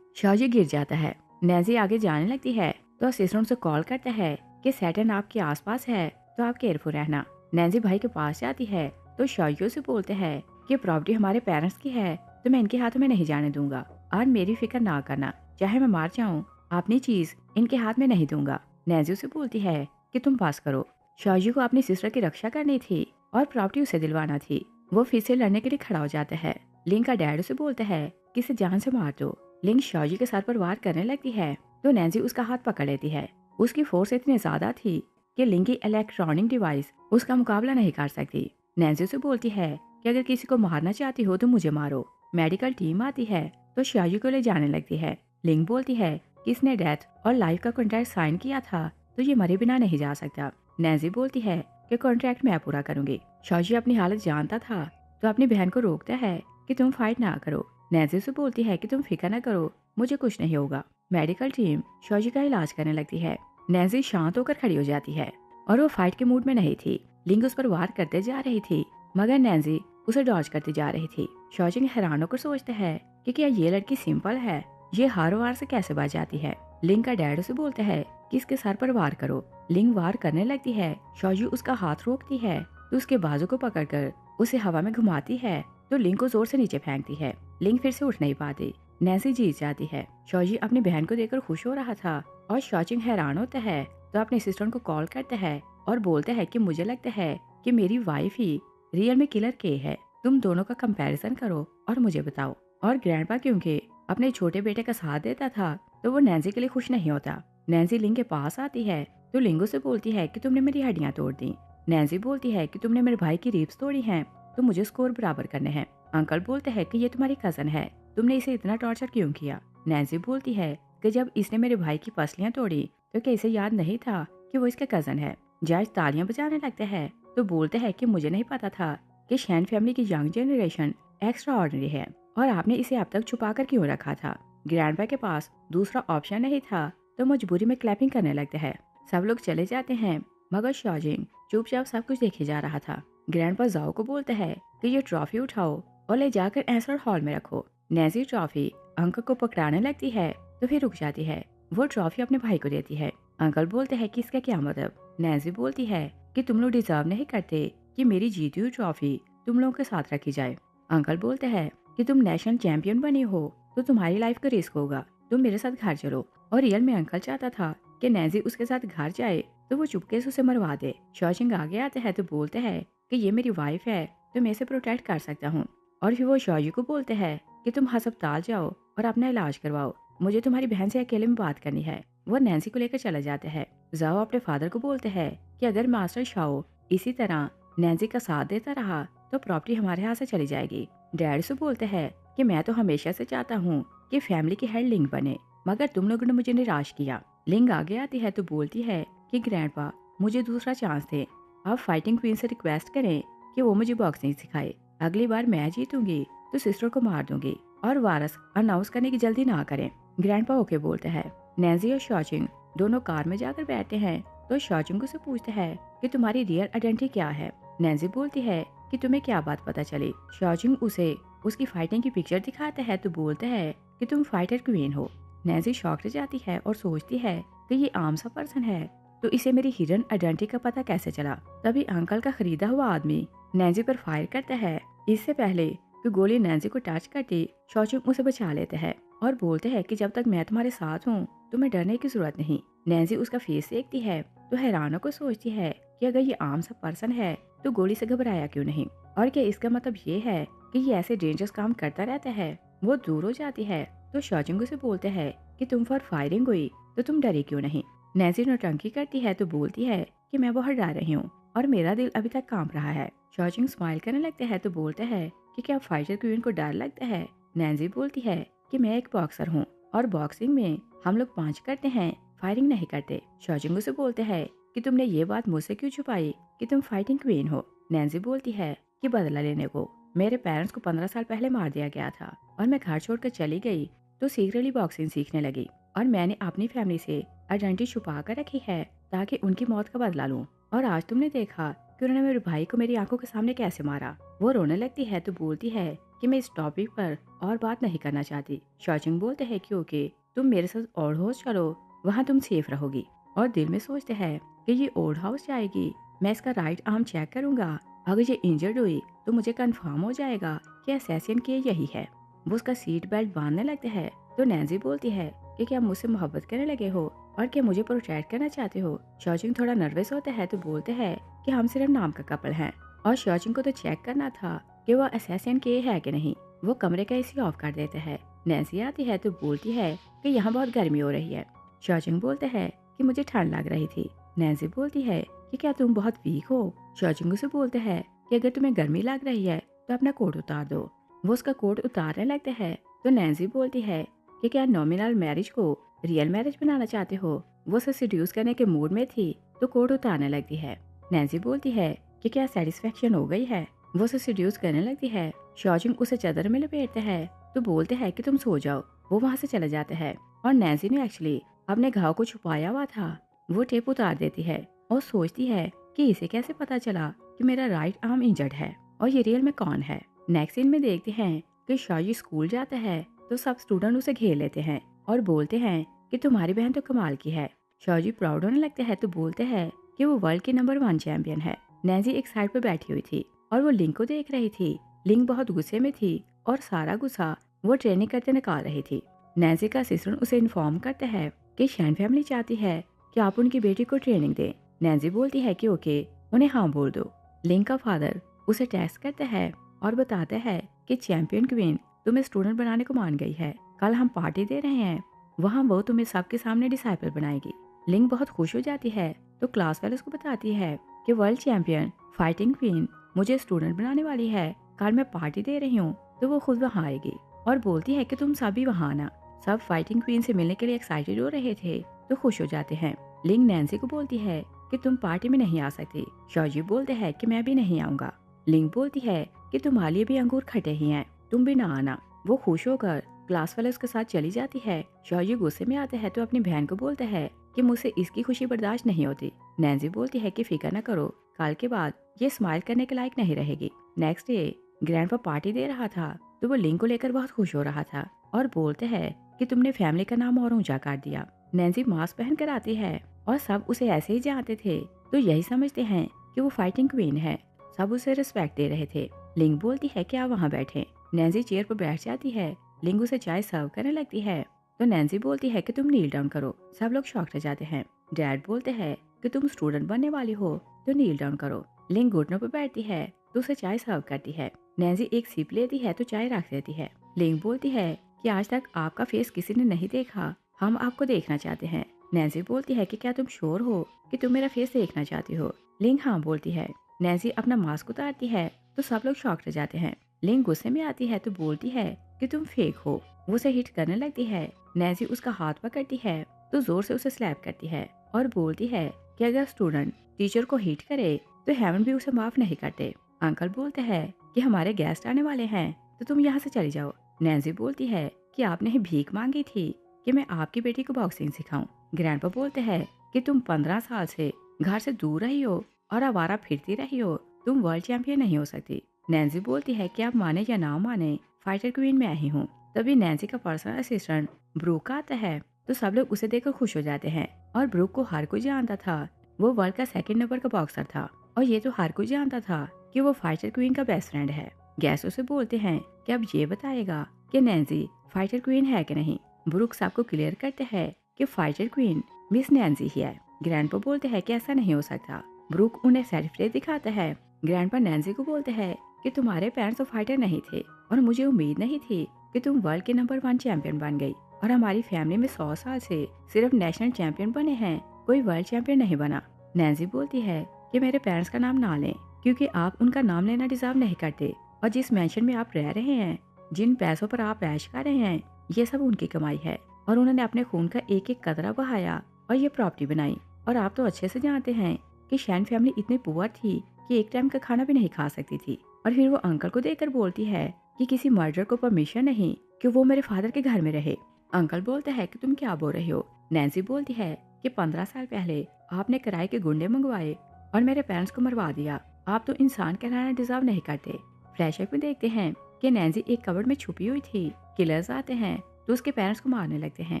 शौजी गिर जाता है। नैन्सी आगे जाने लगती है तो असिस्टेंट से कॉल करता है कि सैटर्न आपके आसपास है तो आप केयरफुल रहना। नैन्सी भाई के पास जाती है तो शौजी से बोलते हैं कि प्रॉपर्टी हमारे पेरेंट्स की है तो मैं इनके हाथों में नहीं जाने दूंगा और मेरी फिक्र ना करना, चाहे मैं मार जाऊं अपनी चीज इनके हाथ में नहीं दूंगा। नैन्सी उसे बोलती है कि तुम पास करो। शौजी को अपनी सिस्टर की रक्षा करनी थी और प्रॉपर्टी उसे दिलवाना थी। वो फिर से लड़ने के लिए खड़ा हो जाता है। लिंग का डैड उसे बोलता है कि इसे जान से मार दो। लिंग शौजी के सर पर वार करने लगती है तो नैन्सी उसका हाथ पकड़ लेती है। उसकी फोर्स इतनी ज्यादा थी कि लिंग की इलेक्ट्रॉनिक डिवाइस उसका मुकाबला नहीं कर सकती। नैन्सी उसे बोलती है कि अगर किसी को मारना चाहती हो तो मुझे मारो। मेडिकल टीम आती है तो शौजी को ले जाने लगती है। लिंग बोलती है कि इसने डेथ और लाइफ का कॉन्ट्रैक्ट साइन किया था तो ये मरे बिना नहीं जा सकता। नैन्सी बोलती है कि कॉन्ट्रैक्ट मैं पूरा करूंगी। शौजी अपनी हालत जानता था तो अपनी बहन को रोकता है कि तुम फाइट ना करो। नैन्सी से बोलती है कि तुम फिक्र ना करो, मुझे कुछ नहीं होगा। मेडिकल टीम शौजी का इलाज करने लगती है। नैन्सी शांत होकर खड़ी हो जाती है और वो फाइट के मूड में नहीं थी। लिंग उस पर वार करते जा रही थी मगर नैन्सी उसे डॉज करती जा रही थी। शौजी हैरान होकर सोचता है कि क्या ये लड़की सिंपल है, ये हर वार से कैसे बच जाती है। लिंग का डैड उसे बोलता है कि इसके सर पर वार करो। लिंग वार करने लगती है। शौजी उसका हाथ रोकती है तो उसके बाजू को पकड़कर उसे हवा में घुमाती है तो लिंग को जोर से नीचे फेंकती है। लिंग फिर से उठ नहीं पाती। नैन्सी जीत जाती है। शौजी अपनी बहन को देखकर खुश हो रहा था और शौचिंग हैरान होता है तो अपने सिस्टर को कॉल करता है और बोलता है कि मुझे लगता है कि मेरी वाइफ ही रियल में किलर के है। तुम दोनों का कंपैरिजन करो और मुझे बताओ। और ग्रैंडपा क्योंकि अपने छोटे बेटे का साथ देता था तो वो नैन्सी के लिए खुश नहीं होता। नैन्सी लिंग के पास आती है तो लिंग से बोलती है कि तुमने मेरी हड्डियां तोड़ दी। नैन्सी बोलती है कि तुमने मेरे भाई की रिब्स तोड़ी हैं तो मुझे स्कोर बराबर करने हैं। अंकल बोलते हैं कि ये तुम्हारी कजन है, तुमने इसे इतना टॉर्चर क्यों किया। नैन्सी बोलती है कि जब इसने मेरे भाई की पसलियां तोड़ी तो क्या इसे याद नहीं था कि वो इसका कजन है। जज तालियां बजाने लगते हैं तो बोलते हैं कि मुझे नहीं पता था कि शैन फैमिली की यंग जनरेशन एक्स्ट्रा ऑर्डिनरी है और आपने इसे अब तक छुपा कर क्यों रखा था। ग्रैंडपा के पास दूसरा ऑप्शन नहीं था तो मजबूरी में क्लैपिंग करने लगते हैं। सब लोग चले जाते हैं मगर शौजिंग चुपचाप सब कुछ देखे जा रहा था। ग्रैंडपा जाओ को बोलते हैं कि ये ट्रॉफी उठाओ और ले जाकर एंसर हॉल में रखो। नैन्सी ट्रॉफी अंकल को पकड़ाने लगती है तो फिर रुक जाती है। वो ट्रॉफी अपने भाई को देती है। अंकल बोलते हैं कि इसका क्या मतलब। नैन्सी बोलती है कि तुम लोग डिजर्व नहीं करते कि मेरी जीती हुई ट्रॉफी तुम लोगों के साथ रखी जाए। अंकल बोलते हैं कि तुम नेशनल चैंपियन बनी हो तो तुम्हारी लाइफ का रिस्क होगा, तुम मेरे साथ घर चलो। और रियल में अंकल चाहता था कि नैन्सी उसके साथ घर जाए तो वो चुपके से उसे मरवा दे। शौचिंग आगे आते हैं तो बोलते हैं कि ये मेरी वाइफ है तो मैं इसे प्रोटेक्ट कर सकता हूँ। और फिर वो शौजी को बोलते हैं कि तुम अस्पताल जाओ और अपना इलाज करवाओ, मुझे तुम्हारी बहन से अकेले में बात करनी है। वो नैन्सी को लेकर चला जाता है। जाओ अपने फादर को बोलते हैं कि अगर मास्टर शाओ इसी तरह नैन्सी का साथ देता रहा तो प्रॉपर्टी हमारे हाथ से चली जाएगी। डैड से बोलते हैं कि मैं तो हमेशा से चाहता हूँ कि फैमिली की हेड लिंग बने मगर तुम लोगों ने मुझे निराश किया। लिंग आगे आती है तो बोलती है कि ग्रैंडपा मुझे दूसरा चांस दे। आप फाइटिंग क्वीन से रिक्वेस्ट करें कि वो मुझे बॉक्सिंग सिखाए। अगली बार मैं जीतूंगी तो सिस्टर को मार दूंगी और वारस अनाउंस करने की जल्दी ना करें। ग्रैंडपा ओके बोलते हैं। नैन्सी और शौचिंग दोनों कार में जाकर बैठते हैं तो शौचिंग से पूछते हैं कि तुम्हारी रियल आइडेंटिटी क्या है। नैन्सी बोलती है कि तुम्हें क्या बात पता चली। शौचिंग उसे उसकी फाइटिंग की पिक्चर दिखाता है तो बोलता है कि तुम फाइटर क्वीन हो। नैन्सी शॉक से जाती है और सोचती है कि ये आम सा पर्सन है तो इसे मेरी हिडन आइडेंटिटी का पता कैसे चला। तभी अंकल का खरीदा हुआ आदमी नैन्सी पर फायर करता है। इससे पहले कि गोली नैन्सी को टच करती शौचिंग उसे बचा लेते हैं और बोलते हैं कि जब तक मैं तुम्हारे साथ हूँ तुम्हें डरने की जरूरत नहीं। नैन्सी उसका फेस देखती है तो हैरानों को सोचती है कि अगर ये आम सा पर्सन है तो गोली से घबराया क्यों नहीं और क्या इसका मतलब ये है कि ये ऐसे डेंजरस काम करता रहता है। वो दूर हो जाती है तो शौचिंग से बोलते हैं कि तुम पर फायरिंग हुई तो तुम डरी क्यों नहीं। नैन्सी नौटंकी करती है तो बोलती है कि मैं बहुत डर रही हूँ और मेरा दिल अभी तक कांप रहा है। शौचिंग स्माइल करने लगते हैं तो बोलते हैं कि क्या फाइटर क्वीन को डर लगता है। नैन्सी बोलती है कि मैं एक बॉक्सर हूँ और बॉक्सिंग में हम लोग पंच करते हैं, फायरिंग नहीं करते। शौचिंग से बोलते हैं कि तुमने ये बात मुझसे क्यों छुपाई कि तुम फाइटिंग क्वीन हो। नैन्सी बोलती है कि बदला लेने को मेरे पेरेंट्स को 15 साल पहले मार दिया गया था और मैं घर छोड़कर चली गई तो सीक्रेटली बॉक्सिंग सीखने लगी और मैंने अपनी फैमिली से आइडेंटिटी छुपा कर रखी है ताकि उनकी मौत का बदला लूं। और आज तुमने देखा कि उन्होंने मेरे भाई को मेरी आंखों के सामने कैसे मारा। वो रोने लगती है तो बोलती है कि मैं इस टॉपिक पर और बात नहीं करना चाहती। शॉचिंग बोलते हैं कि ओके, तुम मेरे साथ ओल्ड हाउस चलो, वहाँ तुम सेफ रहोगी। और दिल में सोचते हैं कि ये ओल्ड हाउस जाएगी, मैं इसका राइट आर्म चेक करूंगा, अगर ये इंजर्ड हुई तो मुझे कंफर्म हो जाएगा कि असैसिन के यही है। वो उसका सीट बेल्ट बांधने लगते हैं तो नैन्सी बोलती है कि क्या मुझसे मोहब्बत करने लगे हो और क्या मुझे प्रोटेक्ट करना चाहते हो। शॉचिंग थोड़ा नर्वस होता है तो बोलते हैं कि हम सिर्फ नाम का कपल हैं और शॉचिंग को तो चेक करना था कि वो असैसिन के है कि नहीं। वो कमरे का एसी ऑफ कर देते हैं। नैन्सी आती है तो बोलती है कि यहाँ बहुत गर्मी हो रही है। शॉचिंग बोलते हैं कि मुझे ठंड लग रही थी। नैन्सी बोलती है कि क्या तुम बहुत वीक हो। शॉचिंग उसे बोलते हैं कि अगर तुम्हें गर्मी लग रही है तो अपना कोट उतार दो। वो उसका कोट उतारने लगते हैं तो नैन्सी बोलती है कि क्या नॉमिनल मैरिज को रियल मैरिज बनाना चाहते हो। वो उसे सिड्यूस करने के मूड में थी तो कोट उतारने लगती है। नैन्सी बोलती है कि क्या सेटिस्फेक्शन हो गई है। वो उसे सिड्यूस करने लगती है। शॉचिंग उसे चादर में लपेटते हैं तो बोलते हैं कि तुम सो जाओ। वो वहाँ से चले जाते हैं और नैन्सी ने एक्चुअली अपने घाव को छुपाया हुआ था। वो टेप उतार देती है और सोचती है कि इसे कैसे पता चला कि मेरा राइट आर्म इंजर्ड है और ये रियल में कौन है। नेक्स्ट सीन में देखते हैं कि शाजी स्कूल जाता है तो सब स्टूडेंट उसे घेर लेते हैं और बोलते हैं कि तुम्हारी बहन तो कमाल की है। शाजी प्राउड होने लगते हैं तो बोलते हैं कि वो वर्ल्ड की नंबर 1 चैंपियन है। नैन्सी एक साइड पर बैठी हुई थी और वो लिंक को देख रही थी। लिंक बहुत गुस्से में थी और सारा गुस्सा वो ट्रेनिंग करते निकाल रही थी। नैन्सी का असिस्टेंट उसे इन्फॉर्म करता है कि शैन फैमिली चाहती है कि आप उनकी बेटी को ट्रेनिंग दें। नैन्सी बोलती है कि ओके, उन्हें हाँ बोल दो। लिंक का फादर उसे टेक्स्ट करता है और बताता है कि चैंपियन क्वीन तुम्हें स्टूडेंट बनाने को मान गई है। कल हम पार्टी दे रहे हैं, वहाँ वो तुम्हें सबके सामने डिसाइपल बनाएगी। लिंक बहुत खुश हो जाती है तो क्लास वाले उसको बताती है कि वर्ल्ड चैंपियन फाइटिंग क्वीन मुझे स्टूडेंट बनाने वाली है। कल मैं पार्टी दे रही हूँ तो वो खुद वहाँ आएगी और बोलती है कि तुम सभी वहाँ आना। सब फाइटिंग क्वीन से मिलने के लिए एक्साइटेड हो रहे थे तो खुश हो जाते हैं। लिंक नैन्सी को बोलती है कि तुम पार्टी में नहीं आ सकती। शॉजी बोलते हैं कि मैं भी नहीं आऊंगा। लिंक बोलती है कि तुम्हारे लिए भी अंगूर खटे ही हैं, तुम भी ना आना। वो खुश होकर क्लास वाले उसके साथ चली जाती है। शॉजी गुस्से में आते हैं तो अपनी बहन को बोलता है कि मुझसे इसकी खुशी बर्दाश्त नहीं होती। नैन्सी बोलती है कि फिक्र न करो, कल के बाद ये स्माइल करने के लायक नहीं रहेगी। नेक्स्ट डे ग्रैंडपा पार्टी दे रहा था तो वो लिंक को लेकर बहुत खुश हो रहा था और बोलते हैं कि तुमने फैमिली का नाम और ऊंचा कर दिया। नैन्सी मास्क पहन कर आती है और सब उसे ऐसे ही जानते थे तो यही समझते हैं कि वो फाइटिंग क्वीन है। सब उसे रिस्पेक्ट दे रहे थे। लिंक बोलती है कि आप वहाँ बैठे। नैन्सी चेयर पर बैठ जाती है। लिंक उसे चाय सर्व करने लगती है तो नैन्सी बोलती है कि तुम नील डाउन करो। सब लोग शॉक रह जाते हैं। डैड बोलते हैं कि तुम स्टूडेंट बनने वाली हो तो नील डाउन करो। लिंक घुटनों पर बैठती है तो उसे चाय सर्व करती है। नैन्सी एक सिप लेती है तो चाय रख देती है। लिंक बोलती है कि आज तक आपका फेस किसी ने नहीं देखा, हम आपको देखना चाहते हैं। नैन्सी बोलती है कि क्या तुम श्योर हो कि तुम मेरा फेस देखना चाहती हो। लिंक हाँ बोलती है। नैन्सी अपना मास्क उतारती है तो सब लोग शॉक रह जाते हैं। लिंक गुस्से में आती है तो बोलती है कि तुम फेक हो। वो उसे हिट करने लगती है। नैन्सी उसका हाथ पकड़ती है तो जोर से उसे स्लैप करती है और बोलती है कि अगर स्टूडेंट टीचर को हिट करे तो हेवन भी उसे माफ नहीं करते। अंकल बोलते हैं कि हमारे गेस्ट आने वाले हैं तो तुम यहाँ से चली जाओ। नैन्सी बोलती है कि आपने ही भीख मांगी थी कि मैं आपकी बेटी को बॉक्सिंग सिखाऊं। ग्रैंडपा बोलते हैं कि तुम 15 साल से घर से दूर रही हो और आवारा फिरती रही हो, तुम वर्ल्ड चैंपियन नहीं हो सकती। नैन्सी बोलती है कि आप माने या ना माने, फाइटर क्वीन मैं ही हूँ। तभी नैन्सी का पर्सनल असिस्टेंट ब्रूक आता है तो सब लोग उसे देखकर खुश हो जाते हैं और ब्रूक को हर कोई जानता था वो वर्ल्ड का 2nd नंबर का बॉक्सर था और ये तो हर कोई जानता था कि वो फाइटर क्वीन का बेस्ट फ्रेंड है। गेस्ट उसे बोलते हैं कि अब ये बताएगा कि नैन्सी फाइटर क्वीन है कि नहीं। ब्रूक सबको क्लियर करते हैं कि फाइटर क्वीन मिस नैन्सी ही है। ग्रैंडपा बोलते हैं कि ऐसा नहीं हो सकता। ब्रूक उन्हें सर्टिफिकेट दिखाता है। ग्रैंडपा नैन्सी को बोलते हैं कि तुम्हारे पेरेंट्स तो फाइटर नहीं थे और मुझे उम्मीद नहीं थी कि तुम वर्ल्ड के नंबर 1 चैंपियन बन गई और हमारी फैमिली में 100 साल से सिर्फ नेशनल चैंपियन बने हैं, कोई वर्ल्ड चैंपियन नहीं बना। नैन्सी बोलती है कि मेरे पेरेंट्स का नाम ना लें क्योंकि आप उनका नाम लेना डिजर्व नहीं करते और जिस मैंशन में आप रह रहे हैं, जिन पैसों पर आप ऐश कर रहे हैं, ये सब उनकी कमाई है और उन्होंने अपने खून का एक एक कतरा बहाया और ये प्रॉपर्टी बनाई। और आप तो अच्छे से जानते हैं कि शैन फैमिली इतनी पुअर थी कि एक टाइम का खाना भी नहीं खा सकती थी। और फिर वो अंकल को देखकर बोलती है कि किसी मर्डर को परमिशन नहीं कि वो मेरे फादर के घर में रहे। अंकल बोलते हैं कि तुम क्या बोल रहे हो। नैन्सी बोलती है कि 15 साल पहले आपने किराए के गुंडे मंगवाए और मेरे पेरेंट्स को मरवा दिया। आप तो इंसान कहलाना डिजर्व नहीं करते। फ्लैशबैक में देखते हैं कि नैन्सी एक कबर्ड में छुपी हुई थी। किलर्स आते हैं तो उसके पेरेंट्स को मारने लगते हैं।